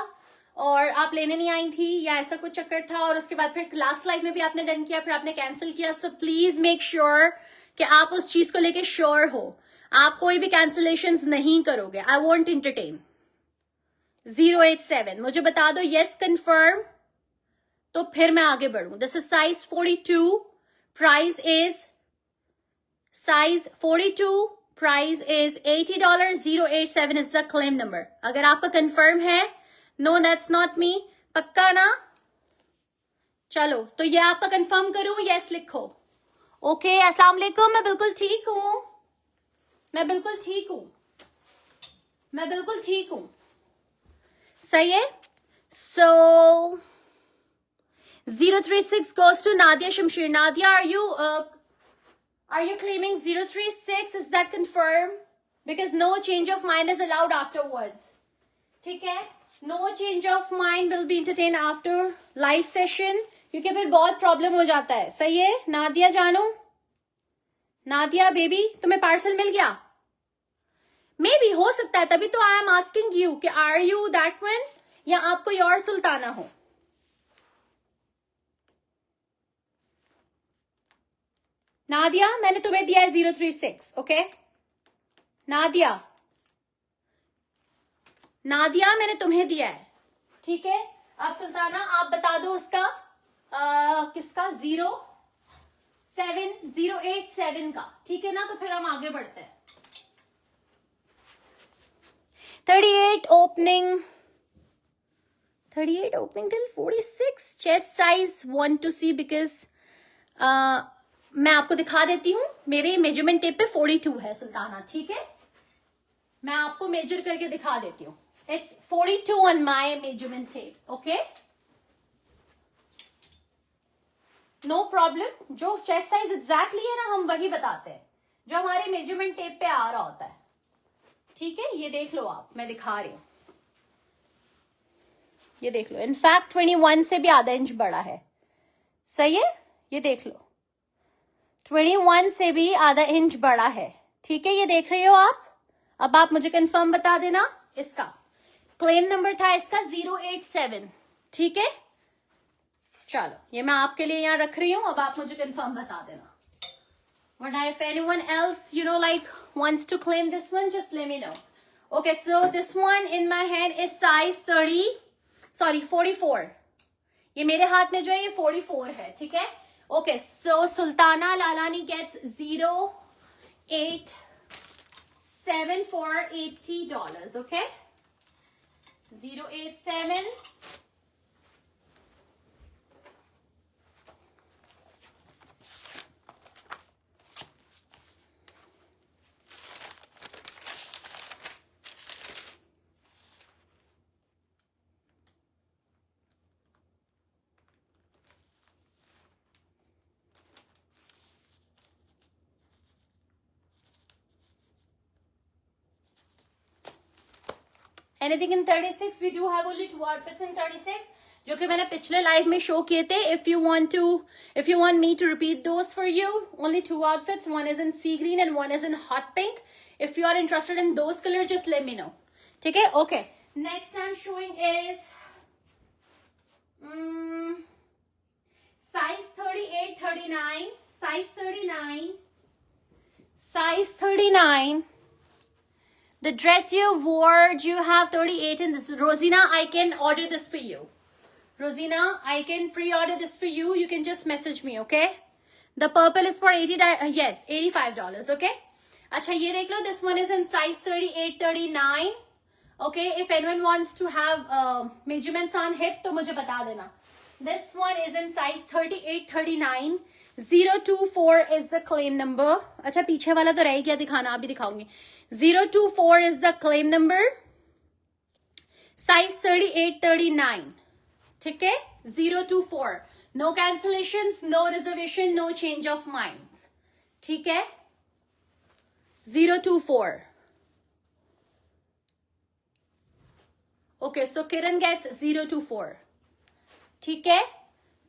और आप लेने नहीं आई थी या ऐसा कुछ चक्कर था, और उसके बाद फिर लास्ट लाइफ में भी आपने डन किया, फिर आपने कैंसिल किया. सो प्लीज मेक श्योर कि आप उस चीज को लेके श्योर हो. आप कोई भी कैंसिलेशंस नहीं करोगे. I want entertain. 087 मुझे बता दो यस कंफर्म, तो फिर मैं आगे बढ़ूं. This is size 42. Price is size 42. Price is $80. 087 is the claim number. अगर आपका कंफर्म है, नो दैट्स नॉट मी, पक्का ना? चलो, तो ये आपका कंफर्म करूं? यस लिखो. ओके, अस्सलाम वालेकुम. मैं बिल्कुल ठीक हूं. मैं बिल्कुल ठीक हूं. सही है. So 036 goes to Nadia Shamshir. Nadia, are you claiming 036? Is that confirmed? Because no change of mind is allowed afterwards. ठीक है. No change of mind will be entertained after live session. क्योंकि फिर बहुत प्रॉब्लम हो जाता है. सही है. नादिया जानो, नादिया बेबी, तुम्हें पार्सल मिल गया? मे भी हो सकता है, तभी तो आई एम आस्किंग यू कि आर यू दैट वन या आप कोई और सुल्ताना हो. नादिया, मैंने तुम्हें दिया है 036. ओके नादिया, नादिया मैंने तुम्हें दिया है. ठीक है. अब सुल्ताना आप बता दो उसका किसका 07087 का. ठीक है ना. तो फिर हम आगे बढ़ते हैं. 38 opening till 46. chest size want to see because मैं आपको दिखा देती हूँ. मेरे मेजरमेंट टेप पे 42 है सुल्ताना. ठीक है. मैं आपको मेजर करके दिखा देती हूँ. It's 42 on my measurement tape. Okay no problem. जो चेस्ट साइज एग्जैक्टली है ना, हम वही बताते हैं जो हमारे मेजरमेंट टेप पे आ रहा होता है. ठीक है. ये देख लो आप, मैं दिखा रही हूं. ये देख लो. इनफैक्ट 21 से भी आधा इंच बड़ा है. सही है. ये देख लो, 21 से भी आधा इंच बड़ा है. ठीक है. ये देख रहे हो आप. अब आप मुझे कंफर्म बता देना. इसका क्लेम नंबर था इसका 087. ठीक है. चलो, ये मैं आपके लिए यहां रख रही हूं. अब आप मुझे कंफर्म बता देना. But if anyone else, wants to claim this one, just let me know. Okay, so this one in my hand is size 44. ये मेरे हाथ में जो है ये 44 है. ठीक है. Okay, so Sultana Lalani gets 087 for $80. Okay, 087. Anything in 36? We do have only 2 outfits in 36, जो कि मैंने पिछले लाइव में शो किए थे. If you want me to repeat those for you, only 2 outfits. One is in sea green and one is in hot pink. If you are interested in those colors, just let me know. ठीक है. Okay. Next I'm showing is size 38, 39, size 39, size 39. The dress you wore, you have 38 in this. Rosina, I can order this for you. Rosina, I can pre-order this for you. You can just message me, okay? The purple is for $85, okay? Acha, ye dekh lo. This one is in size 38, 39. Okay, if anyone wants to have measurements on hip, to mujhe bata dena. This one is in size 38, 39. 024 is the claim number. अच्छा, पीछे वाला तो रह गया दिखाना, अभी दिखाऊंगी. 024 is the claim number. Size 38, 39. ठीक है. 024. No cancellations, no reservation, no change of minds. ठीक है. 024. Okay, so Kiran gets 024. ठीक है.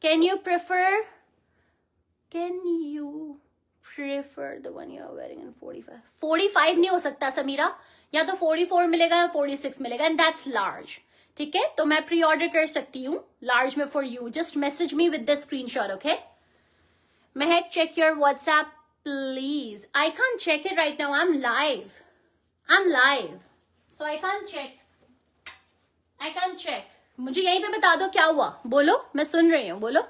Can you prefer the one you are wearing in 45? 45 नहीं हो सकता समीरा. या तो 44 मिलेगा या 46 मिलेगा, and that's large. ठीक है. तो मैं प्री ऑर्डर कर सकती हूँ लार्ज में for you. Just message me with the screenshot. Okay. Mahak, check your WhatsApp please. I can't check it right now. I am live. So I can't check. मुझे यहीं पे बता दो क्या हुआ. बोलो, मैं सुन रही हूँ. बोलो.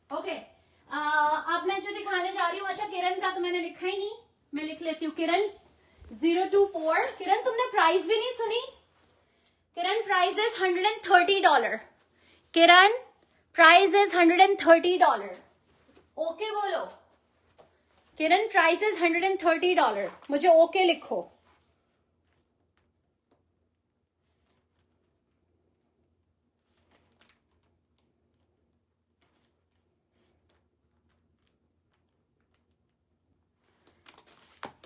ओके. अब मैं जो दिखाने जा रही हूँ. अच्छा, किरण का तो मैंने लिखा ही नहीं. मैं लिख लेती हूँ. किरण 024. किरण, तुमने प्राइस भी नहीं सुनी. Kiran, price is $130. Kiran, price is $130. Okay बोलो. Kiran, price is $130. मुझे ओके लिखो.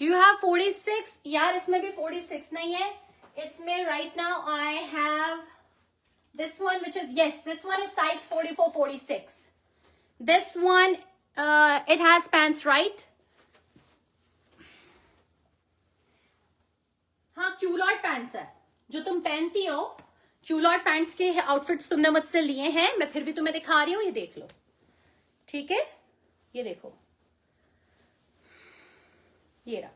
Do you have 46? यार इसमें भी 46 नहीं है, इसमें right now I have this one, which is, yes, this one is size 44-46. This one, it has pants, right? हाँ, क्यूलॉट पैंट्स है जो तुम पहनती हो। क्यूलॉट पैंट्स के आउटफिट्स तुमने मुझसे लिए हैं, मैं फिर भी तुम्हें दिखा रही हूँ, ये देख लो। ठीक है, ये देखो, ये रहा,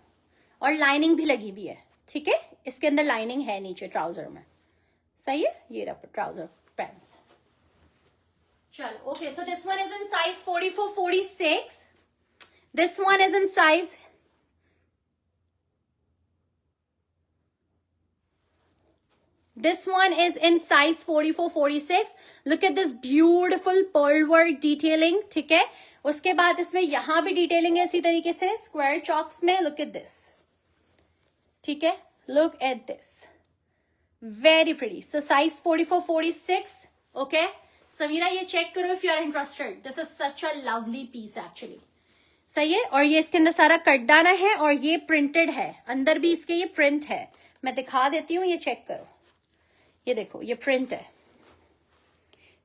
और लाइनिंग भी लगी हुई है। ठीक है, इसके अंदर लाइनिंग है नीचे ट्राउजर में। सही है, ये रहा ट्राउजर पैंट्स। चलो okay, so this one is in size 44-46. This one is in size, this one is in size 44-46. Look at this beautiful pearl work detailing. ठीक है, उसके बाद इसमें यहां भी डिटेलिंग है इसी तरीके से स्क्वायर चॉक्स में। Look at this. ठीक है, look at this. Very pretty. So size 44-46. Okay. Samira ये चेक करो if you are interested. This is such a lovely piece actually. सही है, और ये इसके अंदर सारा कटदाना है और ये प्रिंटेड है, अंदर भी इसके ये प्रिंट है। मैं दिखा देती हूँ, ये चेक करो, ये देखो, ये प्रिंट है।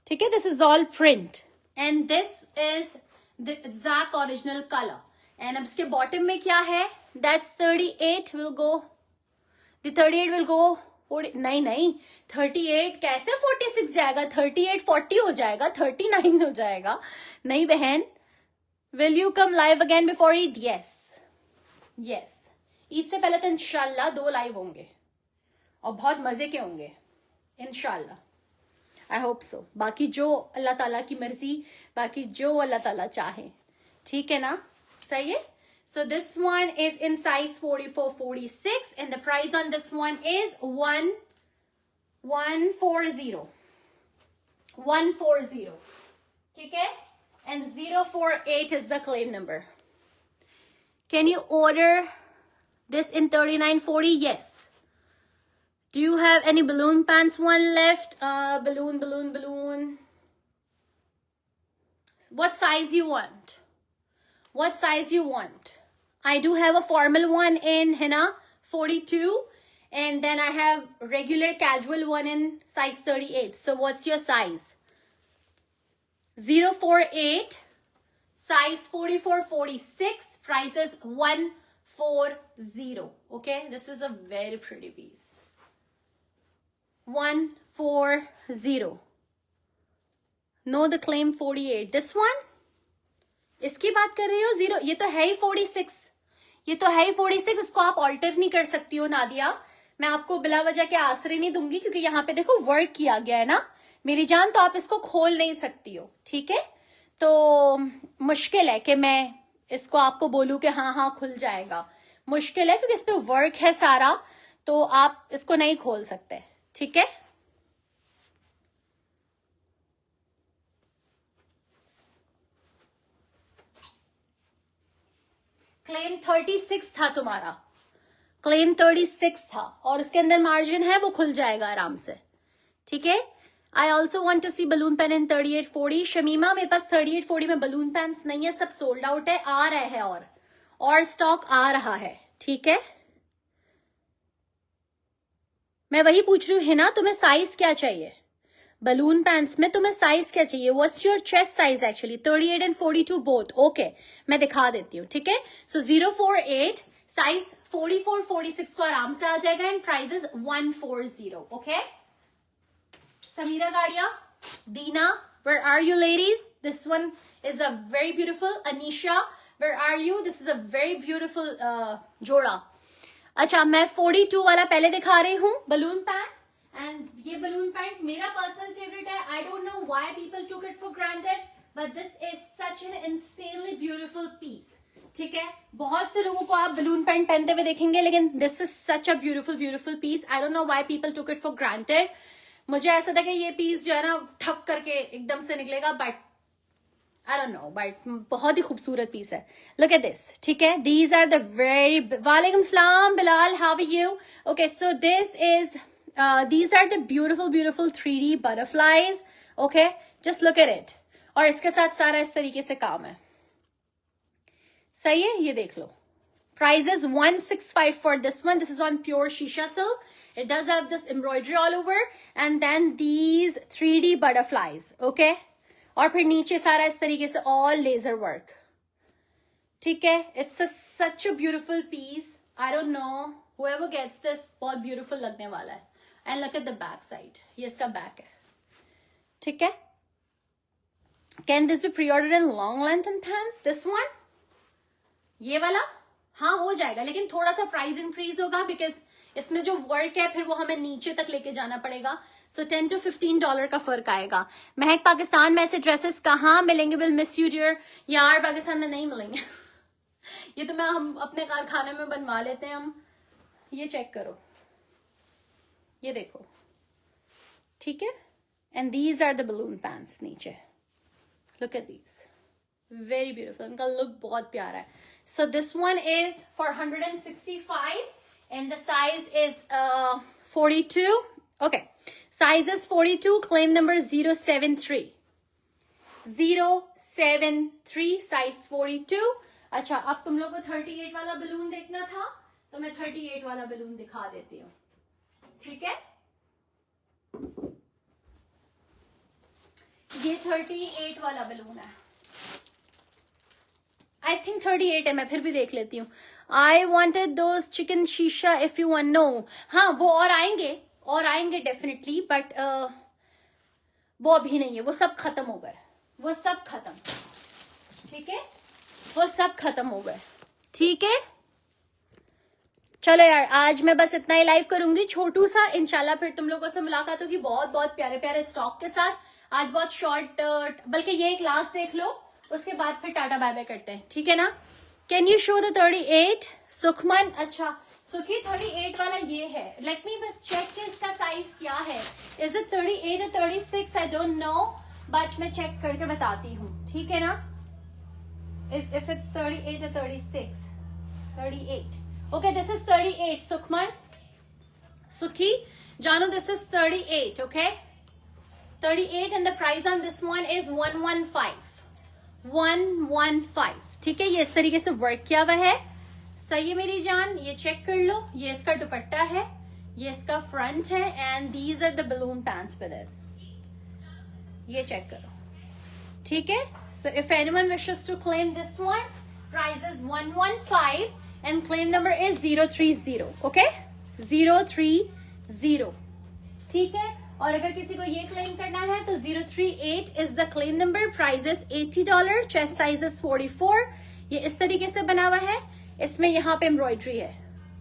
ठीक है, this is all print and this is the exact original colour. And अब इसके बॉटम में क्या है, that's 38 will go, the 38 will go 40, नहीं 38 कैसे 46 जाएगा, 38 40 हो जाएगा, 39 हो जाएगा। नहीं बहन, will you come live again before Eid? Yes, Eid से पहले तो इंशाल्लाह 2 लाइव होंगे और बहुत मजे के होंगे इंशाल्लाह, आई होप सो। बाकी जो अल्लाह ताला की मर्जी, बाकी जो अल्लाह ताला चाहे। ठीक है ना, सही है। So this one is in size 44-46 and the price on this one is 140. 140. ठीक है, and 048 is the claim number. Can you order this in 39.40? Yes. Do you have any balloon pants one left? Balloon. What size you want? What size you want? I do have a formal one in henna 42 and then I have regular casual one in size 38. So what's your size? 048, size 44-46, price is 140. Okay, this is a very pretty piece. 140. No, the claim 48. This one? इसकी बात कर रही हो? 0, ये तो है ही 46, ये तो है ही 46। इसको आप ऑल्टर नहीं कर सकती हो नादिया, मैं आपको बिला वजह के आसरे नहीं दूंगी, क्योंकि यहाँ पे देखो वर्क किया गया है ना मेरी जान, तो आप इसको खोल नहीं सकती हो। ठीक है, तो मुश्किल है कि मैं इसको आपको बोलूं कि हाँ खुल जाएगा, मुश्किल है, क्योंकि इस पे वर्क है सारा, तो आप इसको नहीं खोल सकते। ठीक है, क्लेम 36 था तुम्हारा, क्लेम 36 था, और उसके अंदर मार्जिन है, वो खुल जाएगा आराम से। ठीक है, I also want to see balloon pants in 38-40। Shamima, मेरे पास 38-40 में बलून पेन्स नहीं है, सब सोल्ड आउट है, आ रहा है और स्टॉक आ रहा है। ठीक है, मैं वही पूछ रही हूँ हिना, तुम्हें साइज क्या चाहिए बलून पैंट्स में, तुम्हें साइज क्या चाहिए? What's your chest size actually? 38 and 42 both. Okay, मैं दिखा देती हूँ। ठीक है, सो 048 साइज 44-46 को आराम से आ जाएगा and price is 140। Okay, Samira Gadia, Dina, where are you ladies? This one is a very beautiful. Anisha, where are you? This is a very beautiful जोड़ा। अच्छा, मैं 42 वाला पहले दिखा रही हूँ बलून पैंट, एंड ये बलून पैंट मेरा पर्सनल फेवरेट है। I don't know why people took it for granted, but this is such an insanely beautiful piece. ठीक है, बहुत से लोगों को आप बलून पैंट पहनते हुए देखेंगे, लेकिन this is such a beautiful piece. I don't know why people took it for granted. मुझे ऐसा था कि ये पीस जो है ना ठप करके एकदम से निकलेगा, but I don't know, but बहुत ही खूबसूरत पीस है। Look at this. ठीक है, दीज आर द वेरी, वालेकुम सलाम Bilal, how are you? Okay, so this is these are the beautiful 3D butterflies. Okay, just look at it. और इसके साथ सारा इस तरीके से काम है। सही है, ये देख लो, Price is 165 for this one. This is on pure shisha silk. It does have this embroidery all over, and then these 3D butterflies, okay? और फिर नीचे सारा इस तरीके से all laser work. ठीक है? It's such a beautiful piece. I don't know. Whoever gets this, बहुत beautiful लगने वाला है. And look at the back side. ये इसका back है. ठीक है? Can this be pre-ordered in long length and pants? This one? ये वाला? हाँ हो जाएगा, लेकिन थोड़ा सा प्राइस इंक्रीज होगा बिकॉज इसमें जो वर्क है फिर वो हमें नीचे तक लेके जाना पड़ेगा. सो $10 to $15 का फर्क आएगा. महक पाकिस्तान में ऐसे ड्रेसेस कहाँ मिलेंगे? Will miss you dear. यार पाकिस्तान में नहीं मिलेंगे. ये तो हम अपने कारखाने में बनवा लेते हैं हम. ये चेक करो, ये देखो. ठीक है. And these are the balloon pants नीचे. Look at these. Very beautiful. इनका लुक बहुत प्यारा है. So this one is for 165 and the size is 42. Okay. Size is 42. Claim number 073. 073 size 42. अच्छा, अब तुम लोग को 38 वाला बलून देखना था तो मैं 38 वाला बलून दिखा देती हूँ. ठीक है. ये 38 वाला बलून है. I think 38 है, मैं फिर भी देख लेती हूँ. I wanted those chicken shisha if you want. No, हाँ वो और आएंगे डेफिनेटली, बट वो अभी नहीं है. वो सब खत्म हो गए. वो सब खत्म. ठीक है. वो सब खत्म हो गए. ठीक है. चलो यार, आज मैं बस इतना ही लाइव करूंगी छोटू सा. इंशाल्लाह फिर तुम लोगों से मुलाकात होगी बहुत बहुत प्यारे प्यारे स्टॉक के साथ. आज बहुत शॉर्ट, बल्कि ये एक लास्ट देख लो, उसके बाद फिर टाटा बाय बाय करते हैं. ठीक है ना. Can you show the 38? Sukhman. अच्छा सुखी, 38 वाला ये है. लेट मी बस चेक कि इसका साइज क्या है. Is it 38 or 36? I don't know, but मैं चेक करके बताती हूँ. ठीक है ना. If it's 38 or 36. 38. Okay, this is 38. Sukhman, सुखी जानो, this is 38. Okay, 38 and the price on this one is 115. 115. ठीक है. ये इस तरीके से वर्क किया हुआ है. सही है मेरी जान. ये चेक कर लो. ये इसका दुपट्टा है, ये इसका फ्रंट है, and these are the balloon pants with it. ये चेक करो. ठीक है. So if anyone wishes to claim this one, price is 115 and claim number is 030. Okay, 030. ठीक है. और अगर किसी को ये क्लेम करना है तो 038 is the claim number. Price is $80. Chest size is 44. ये इस तरीके से बना हुआ है. इसमें यहाँ पे एम्ब्रॉयडरी है.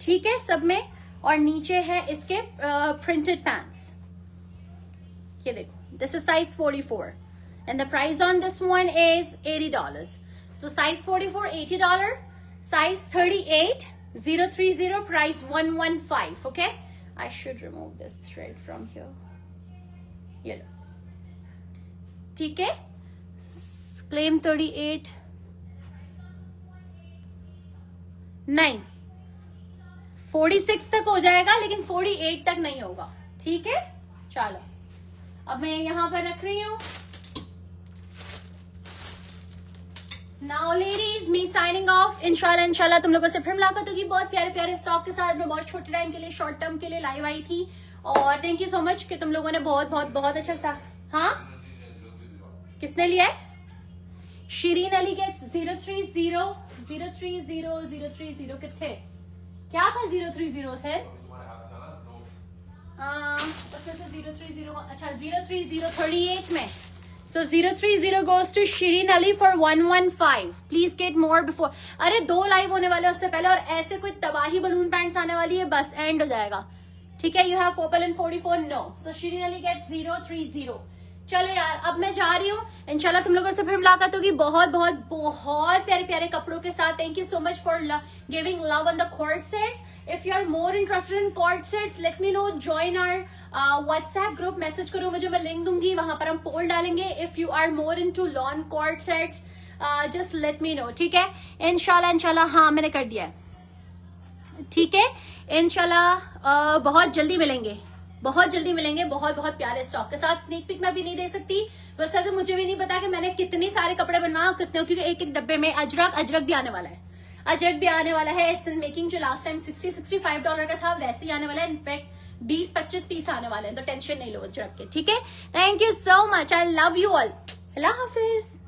ठीक है, सब में. और नीचे है इसके प्रिंटेड पैंट्स. ये देखो, this is size 44 and the price on this one is $80. So size 44 $80. Size 38 030. Price 115. Okay, I should remove this thread from here. ये लो. ठीक है. क्लेम 38 नहीं, 46 तक हो जाएगा, लेकिन 48 तक नहीं होगा. ठीक है. चलो, अब मैं यहां पर रख रही हूं. नाउ लेडीज, मी साइनिंग ऑफ. इंशाल्लाह तुम लोगों से फिर मुलाकात होगी बहुत प्यारे प्यारे स्टॉक के साथ. मैं बहुत छोटे टाइम के लिए, शॉर्ट टर्म के लिए लाइव आई थी. और थैंक यू सो मच कि तुम लोगों ने बहुत बहुत बहुत अच्छा सा. हाँ, किसने लिया है? शीरीन अली गेट्स 030. 030 कितने? क्या था 030 से? उसमें से 030. अच्छा, 030 38 में. So 030 goes to Shireen Ali for 115. Please get more before. अरे 2 लाइव होने वाले उससे पहले, और ऐसे कोई तबाही बलून पैंट्स आने वाली है, बस एंड हो जाएगा. ठीक है. You have purple in 44. No. So Shireen Ali gets 030. चलो यार, अब मैं जा रही हूँ. इंशाल्लाह तुम लोगों से फिर मुलाकात होगी बहुत बहुत बहुत प्यारे प्यारे कपड़ों के साथ. Thank you so much for giving love on the cord sets. If you are more interested in cord sets, let me know. Join our WhatsApp group. Message करो मुझे, मैं लिंक दूंगी. वहां पर हम पोल डालेंगे. If you are more into lawn cord sets, just let me know. ठीक है. इंशाल्लाह. हाँ, मैंने कर दिया है. ठीक है. इंशाल्लाह बहुत जल्दी मिलेंगे. बहुत बहुत प्यारे स्टॉक के साथ. स्नीक पिक मैं भी नहीं दे सकती, वैसे तो मुझे भी नहीं पता कि मैंने कितने सारे कपड़े बनवाए कितने, क्योंकि एक एक डब्बे में अजरक भी आने वाला है. अजेट भी आने वाला है, इट्स इन मेकिंग, जो लास्ट टाइम $60-65 का था वैसे ही आने वाला है, इनफैक्ट 20-25 पीस आने वाले हैं, तो टेंशन नहीं लो रख के, ठीक है। Thank you so much, I love you all, Allah Hafiz.